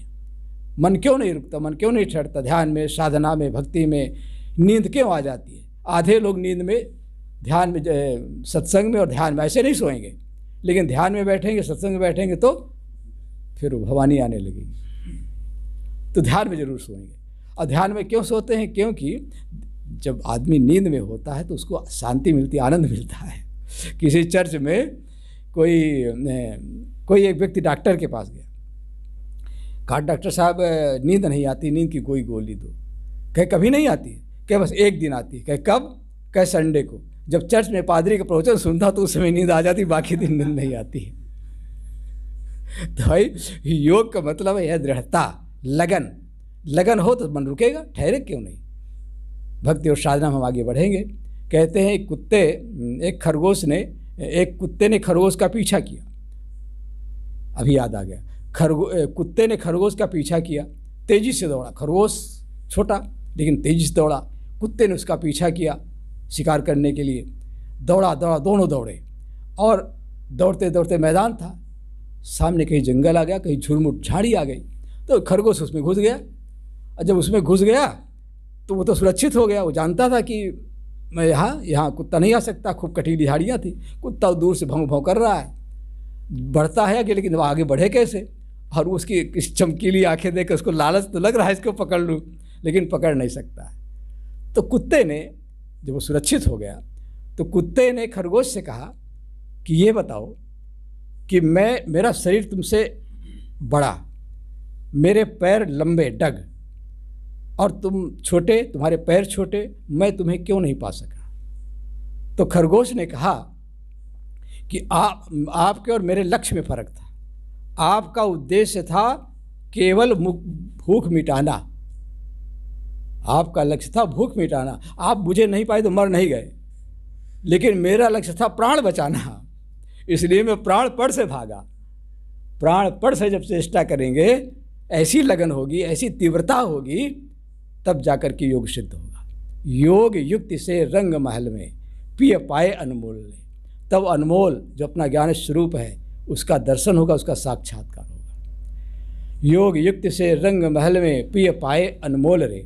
मन क्यों नहीं रुकता, मन क्यों नहीं ठहरता? ध्यान में, साधना में, भक्ति में नींद क्यों आ जाती है? आधे लोग नींद में, ध्यान में, सत्संग में और ध्यान में ऐसे नहीं सोएंगे, लेकिन ध्यान में बैठेंगे, सत्संग में बैठेंगे तो फिर भवानी आने लगेगी। तो ध्यान में जरूर सोएंगे। और ध्यान में क्यों सोते हैं? क्योंकि जब आदमी नींद में होता है तो उसको शांति मिलती, आनंद मिलता है। किसी चर्च में कोई एक व्यक्ति डॉक्टर के पास गया, कहा डॉक्टर साहब नींद नहीं आती, नींद की कोई गोली दो। कहे कभी नहीं आती? कहे बस एक दिन आती है। कहे कब? कहे संडे को, जब चर्च में पादरी का प्रवचन सुनता तो उस समय नींद आ जाती, बाकी दिन नींद नहीं आती। तो भाई योग का मतलब है दृढ़ता, लगन। लगन हो तो मन रुकेगा, ठहरे क्यों नहीं? भक्ति और साधना में हम आगे बढ़ेंगे। कहते हैं एक कुत्ते ने खरगोश का पीछा किया। अभी याद आ गया, कुत्ते ने खरगोश का पीछा किया, तेजी से दौड़ा। खरगोश छोटा लेकिन तेजी से दौड़ा। कुत्ते ने उसका पीछा किया शिकार करने के लिए। दौड़ा, दोनों दौड़े, और दौड़ते दौड़ते मैदान था, सामने कहीं जंगल आ गया, कहीं झुरमुट झाड़ी आ गई, तो खरगोश उसमें घुस गया। और जब उसमें घुस गया तो वो तो सुरक्षित हो गया। वो जानता था कि मैं यहाँ कुत्ता नहीं आ सकता, खूब कटीली झाड़ियाँ थी। कुत्ता दूर से भौं भौं कर रहा है, बढ़ता है कि, लेकिन वो आगे बढ़े कैसे? और उसकी इस चमकीली आंखें देख कर उसको लालच तो लग रहा है इसको पकड़ लूँ, लेकिन पकड़ नहीं सकता है। तो कुत्ते ने, जब वो सुरक्षित हो गया, तो कुत्ते ने खरगोश से कहा कि ये बताओ कि मेरा शरीर तुमसे बड़ा, मेरे पैर लंबे डग, और तुम छोटे, तुम्हारे पैर छोटे, मैं तुम्हें क्यों नहीं पा सका? तो खरगोश ने कहा कि आपके और मेरे लक्ष्य में फ़र्क था। आपका उद्देश्य था केवल भूख मिटाना, आपका लक्ष्य था भूख मिटाना। आप मुझे नहीं पाए तो मर नहीं गए, लेकिन मेरा लक्ष्य था प्राण बचाना, इसलिए मैं प्राण पड़ से भागा। प्राण पड़ से जब चेष्टा करेंगे, ऐसी लगन होगी, ऐसी तीव्रता होगी, तब जाकर के योग सिद्ध होगा। योग युक्ति से रंग महल में पिय पाए अनमोल ने, तब अनमोल जो अपना ज्ञान स्वरूप है उसका दर्शन होगा, उसका साक्षात्कार होगा। योग युक्ति से रंग महल में पिय पाए अनमोल रे,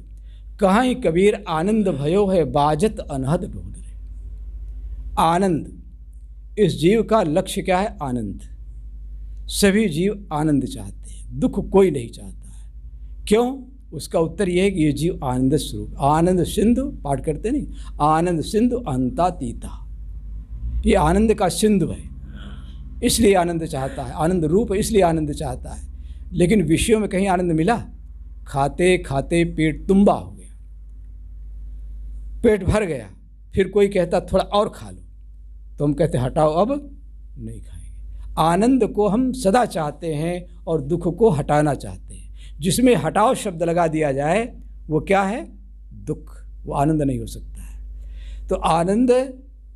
कहीं कबीर आनंद भयो है बाजत अनहद ढोल रे। आनंद, इस जीव का लक्ष्य क्या है? आनंद। सभी जीव आनंद चाहते हैं, दुख कोई नहीं चाहता है। क्यों? उसका उत्तर यह है कि ये जीव आनंद स्वरूप, आनंद सिंधु, पाठ करते नहीं, आनंद सिंधु अंतातीता, ये आनंद का सिंधु है, इसलिए आनंद चाहता है। आनंद रूप है, इसलिए आनंद चाहता है। लेकिन विषयों में कहीं आनंद मिला? खाते खाते पेट तुम्बा हो गया, पेट भर गया, फिर कोई कहता थोड़ा और खा लो, तो हम कहते हटाओ अब नहीं खाएंगे। आनंद को हम सदा चाहते हैं और दुख को हटाना चाहते हैं। जिसमें हटाओ शब्द लगा दिया जाए वो क्या है? दुख, वो आनंद नहीं हो सकता है। तो आनंद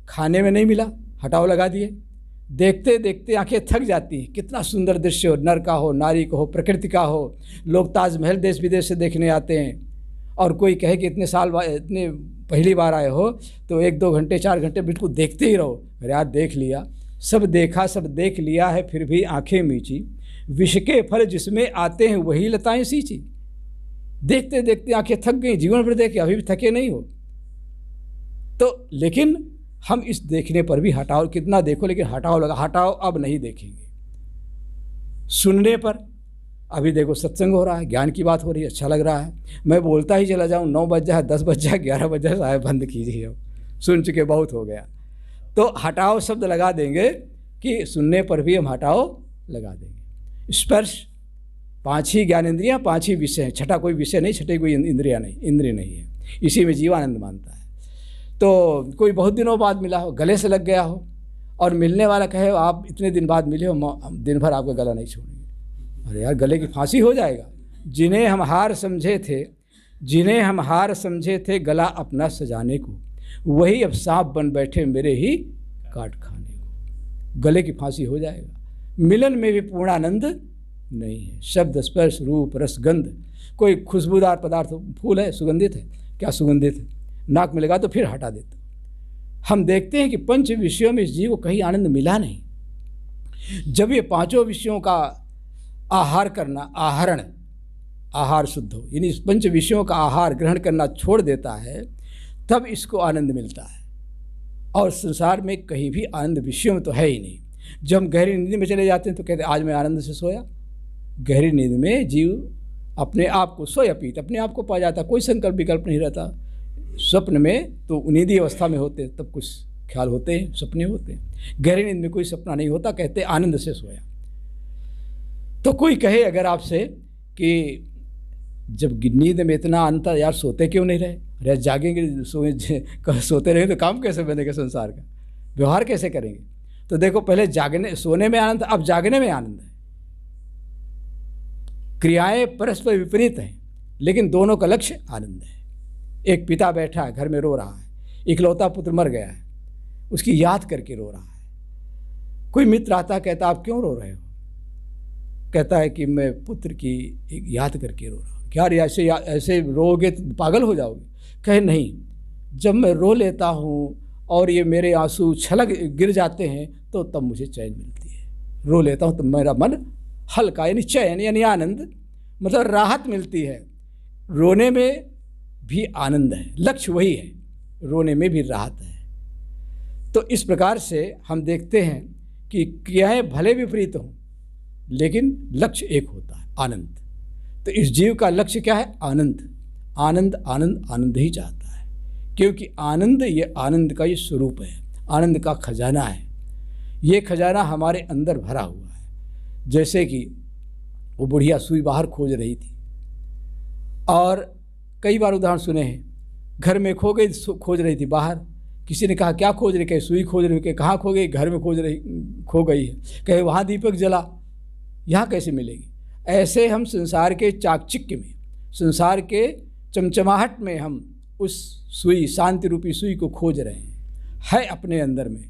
खाने में नहीं मिला, हटाओ लगा दिए। देखते देखते आंखें थक जाती हैं। कितना सुंदर दृश्य हो, नर का हो, नारी का हो, प्रकृति का हो। लोग ताजमहल देश विदेश से देखने आते हैं, और कोई कहे कि इतने साल बाद, इतने पहली बार आए हो तो 1-2 घंटे 4 घंटे बिल्कुल देखते ही रहो। अरे यार देख लिया, सब देखा, सब देख लिया है, फिर भी आंखें मीची। विष के फल जिसमें आते हैं वही लताएं सींची। देखते देखते आंखें थक गई, जीवन भर देखे, अभी भी थके नहीं हो। तो लेकिन हम इस देखने पर भी हटाओ, कितना देखो लेकिन हटाओ लगा, हटाओ अब नहीं देखेंगे। सुनने पर अभी देखो सत्संग हो रहा है, ज्ञान की बात हो रही है, अच्छा लग रहा है, मैं बोलता ही चला जाऊँ, 9 बज जाए, 10 बज जाए, 11 बज जाए, साहब बंद कीजिए, अब सुन चुके बहुत हो गया। तो हटाओ शब्द लगा देंगे कि सुनने पर भी हम हटाओ लगा देंगे। स्पर्श, 5 ही ज्ञान इंद्रियाँ, 5 ही विषय हैं, छठा कोई विषय नहीं, छठे कोई इंद्रिया नहीं, इंद्रिय नहीं है। इसी में जीवानंद मानता है। तो कोई बहुत दिनों बाद मिला हो, गले से लग गया हो, और मिलने वाला कहे आप इतने दिन बाद मिले हो, दिन भर आपका गला नहीं छोड़ेंगे। अरे यार गले की फांसी हो जाएगा। जिन्हें हम हार समझे थे, जिन्हें हम हार समझे थे गला अपना सजाने को, वही अब सांप बन बैठे मेरे ही काट खाने को। गले की फांसी हो जाएगा। मिलन में भी पूर्ण आनंद नहीं है। शब्द, स्पर्श, रूप, रस, गंध। कोई खुशबूदार पदार्थ, फूल है, सुगंधित है, क्या सुगंधित है, नाक में लगा तो फिर हटा देते। हम देखते हैं कि 5 विषयों में इस जीव को कहीं आनंद मिला नहीं। जब ये 5 विषयों का आहार करना, आहरण, आहार शुद्ध हो, यानी इस 5 विषयों का आहार ग्रहण करना छोड़ देता है, तब इसको आनंद मिलता है। और संसार में कहीं भी आनंद विषयों में तो है ही नहीं। जब हम गहरी नींद में चले जाते हैं तो कहते हैं आज मैं आनंद से सोया। गहरी नींद में जीव अपने आप को सोया पीत अपने आप को पा जाता, कोई संकल्प विकल्प नहीं रहता। स्वप्न में तो नींदी अवस्था में होते तब कुछ ख्याल होते हैं, सपने होते हैं। गहरी नींद में कोई सपना नहीं होता, कहते आनंद से सोया। तो कोई कहे अगर आपसे कि जब नींद में इतना आनंद, यार सोते क्यों नहीं रहे? अरे जागेंगे, सोते रहे तो काम कैसे बनेगा, संसार का व्यवहार कैसे करेंगे? तो देखो पहले जागने, सोने में आनंद, अब जागने में आनंद है। क्रियाएं परस्पर विपरीत हैं, लेकिन दोनों का लक्ष्य आनंद है। एक पिता बैठा है, घर में रो रहा है, इकलौता पुत्र मर गया है, उसकी याद करके रो रहा है। कोई मित्र आता, कहता आप क्यों रो रहे हो? कहता है कि मैं पुत्र की एक याद करके रो रहा हूँ। क्या ऐसे रोगे तो पागल हो जाओगे? कहे नहीं, जब मैं रो लेता हूँ और ये मेरे आंसू छलक गिर जाते हैं तो तब मुझे चैन मिलती है। रो लेता हूँ तो मेरा मन हल्का, यानी चैन, यानी आनंद, मतलब राहत मिलती है। रोने में भी आनंद है, लक्ष्य वही है, रोने में भी राहत है। तो इस प्रकार से हम देखते हैं कि क्रियाएं भले विपरीत हों, लेकिन लक्ष्य एक होता है, आनंद। तो इस जीव का लक्ष्य क्या है? आनंद। आनंद आनंद आनंद ही चाहता है, क्योंकि आनंद, ये आनंद का ये स्वरूप है, आनंद का खजाना है। ये खजाना हमारे अंदर भरा हुआ है। जैसे कि वो बुढ़िया सुई बाहर खोज रही थी, और कई बार उदाहरण सुने हैं, घर में खो गई, खोज रही थी बाहर। किसी ने कहा क्या खोज रही? कहे सुई खोज रही। कहे कहाँ खो गई? घर में खो गई है। कहे वहाँ दीपक जला, यहाँ कैसे मिलेगी? ऐसे हम संसार के चाकचिक्य में, संसार के चमचमाहट में हम उस सुई, शांति रूपी सुई को खोज रहे हैं। है अपने अंदर में,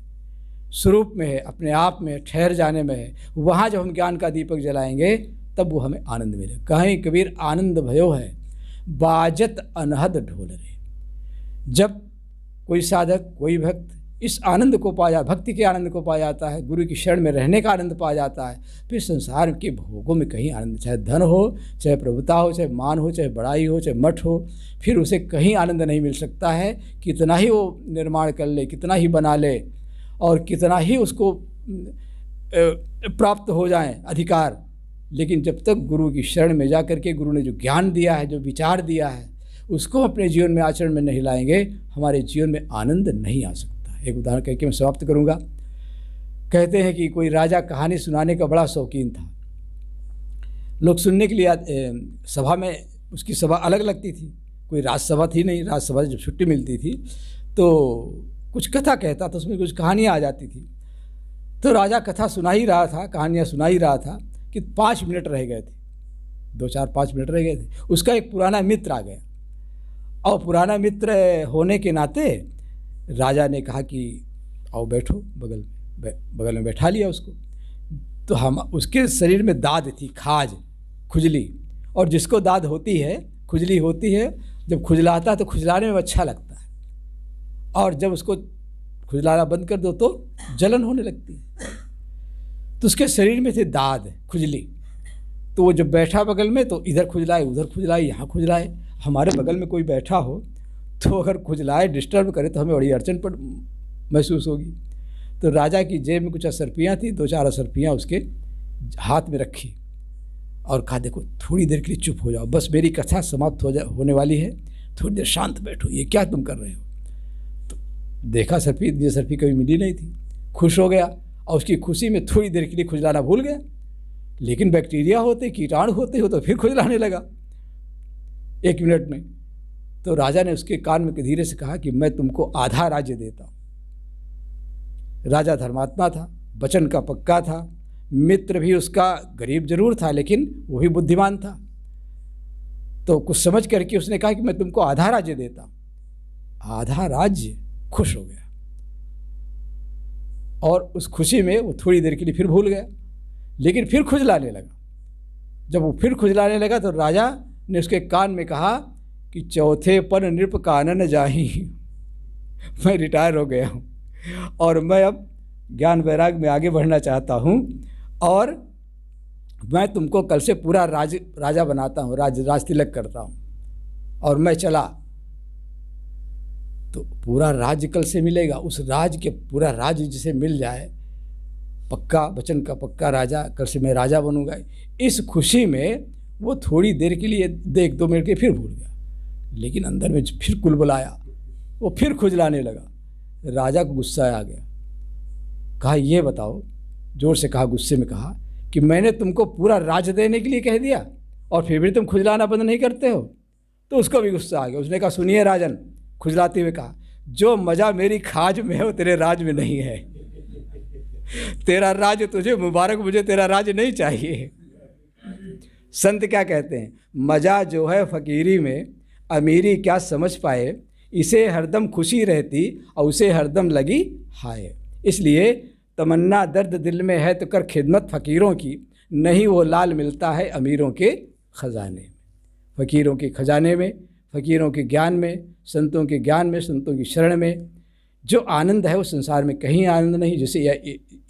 स्वरूप में है, अपने आप में ठहर जाने में है। वहाँ जब हम ज्ञान का दीपक जलाएंगे तब वो हमें आनंद मिलेगा। कहीं कबीर आनंद भयो है बाजत अनहद ढोल रे। जब कोई साधक, कोई भक्त इस आनंद को पाया, भक्ति के आनंद को पा जाता है, गुरु की शरण में रहने का आनंद पा जाता है, फिर संसार के भोगों में कहीं आनंद, चाहे धन हो, चाहे प्रभुता हो, चाहे मान हो, चाहे बड़ाई हो, चाहे मठ हो, फिर उसे कहीं आनंद नहीं मिल सकता है। कितना ही वो निर्माण कर ले, कितना ही बना ले, और कितना ही उसको प्राप्त हो जाए अधिकार, लेकिन जब तक गुरु की शरण में जा करके गुरु ने जो ज्ञान दिया है, जो विचार दिया है, उसको अपने जीवन में आचरण में नहीं लाएंगे, हमारे जीवन में आनंद नहीं आ सकता। एक उदाहरण कहकर मैं समाप्त करूंगा। कहते हैं कि कोई राजा कहानी सुनाने का बड़ा शौकीन था। लोग सुनने के लिए सभा में, उसकी सभा अलग लगती थी, कोई राजसभा थी नहीं। राजसभा जब छुट्टी मिलती थी तो कुछ कथा कहता था, उसमें कुछ कहानियाँ आ जाती थी। तो राजा कथा सुना ही रहा था, कहानियाँ सुना ही रहा था कि 5 मिनट रह गए थे, 2-4-5 मिनट रह गए थे। उसका एक पुराना मित्र आ गया, और पुराना मित्र होने के नाते राजा ने कहा कि आओ बैठो, बगल में बैठा लिया उसको। तो हम उसके शरीर में दाद थी, खाज, खुजली, और जिसको दाद होती है, खुजली होती है, जब खुजलाता है तो खुजलाने में अच्छा लगता है, और जब उसको खुजलाना बंद कर दो तो जलन होने लगती है। तो उसके शरीर में थे दाद, खुजली। तो वो जब बैठा बगल में तो इधर खुजलाए, उधर खुजलाए, यहाँ खुजलाए। हमारे बगल में कोई बैठा हो तो अगर खुजलाए, डिस्टर्ब करे तो हमें बड़ी अड़चन पर महसूस होगी। तो राजा की जेब में कुछ असरपियाँ थी, 2-4 असरपियाँ उसके हाथ में रखी और कहा देखो थोड़ी देर के लिए चुप हो जाओ, बस मेरी कथा समाप्त होने वाली है, थोड़ी देर शांत बैठो, ये क्या तुम कर रहे हो। तो देखा सरपी, इतनी सरपी कभी मिली नहीं थी। खुश हो गया और उसकी खुशी में थोड़ी देर के लिए खुजलाना भूल गया। लेकिन बैक्टीरिया होते, कीटाणु होते हो तो फिर खुजलाने लगा 1 मिनट में। तो राजा ने उसके कान में धीरे से कहा कि मैं तुमको आधा राज्य देता हूँ। राजा धर्मात्मा था, वचन का पक्का था, मित्र भी उसका गरीब जरूर था लेकिन वो भी बुद्धिमान था। तो कुछ समझ करके उसने कहा कि मैं तुमको आधा राज्य देता हूँ। आधा राज्य, खुश हो गया और उस खुशी में वो थोड़ी देर के लिए फिर भूल गया, लेकिन फिर खुजलाने लगा। जब वो फिर खुजलाने लगा तो राजा ने उसके कान में कहा कि चौथे पर नृप कानन जाही, मैं रिटायर हो गया हूँ और मैं अब ज्ञान वैराग में आगे बढ़ना चाहता हूँ और मैं तुमको कल से पूरा राजा बनाता हूँ, राज तिलक करता हूँ और मैं चला। तो पूरा राज्य कल से मिलेगा, उस राज्य के पूरा राज्य जिसे मिल जाए, पक्का वचन का पक्का राजा, कल से मैं राजा बनूंगा। इस खुशी में वो थोड़ी देर के लिए 1-2 मिनट के फिर भूल गया, लेकिन अंदर में फिर कुलबुलाया, वो फिर खुजलाने लगा। राजा को गुस्सा आ गया, कहा ये बताओ, जोर से कहा, गुस्से में कहा कि मैंने तुमको पूरा राज्य देने के लिए कह दिया और फिर भी तुम खुजलाना बंद नहीं करते हो। तो उसको भी गुस्सा आ गया। उसने कहा सुनिए राजन, खुजलाते हुए कहा, जो मज़ा मेरी खाज में है वो तेरे राज में नहीं है। तेरा राज तुझे मुबारक, मुझे तेरा राज नहीं चाहिए। संत क्या कहते हैं, मज़ा जो है फ़कीरी में, अमीरी क्या समझ पाए, इसे हरदम खुशी रहती और उसे हरदम लगी हाय। इसलिए तमन्ना दर्द दिल में है तो कर खिदमत फ़कीरों की, नहीं वो लाल मिलता है अमीरों के ख़जाने में। फ़कीरों के ख़जाने में, फ़कीरों के ज्ञान में, संतों के ज्ञान में, संतों की शरण में जो आनंद है वो संसार में कहीं आनंद नहीं। जिसे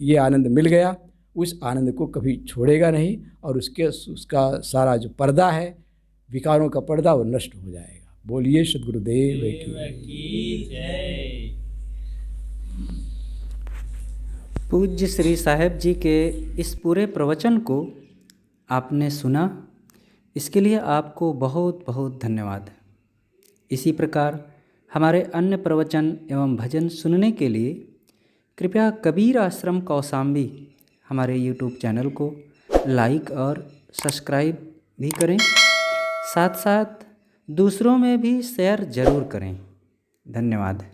ये आनंद मिल गया उस आनंद को कभी छोड़ेगा नहीं और उसका सारा जो पर्दा है, विकारों का पर्दा, वो नष्ट हो जाएगा। बोलिए सद्गुरुदेव की जय। पूज्य श्री साहेब जी के इस पूरे प्रवचन को आपने सुना, इसके लिए आपको बहुत बहुत धन्यवाद। इसी प्रकार हमारे अन्य प्रवचन एवं भजन सुनने के लिए कृपया कबीर आश्रम कौशाम्बी हमारे YouTube चैनल को लाइक और सब्सक्राइब भी करें, साथ साथ दूसरों में भी शेयर ज़रूर करें। धन्यवाद।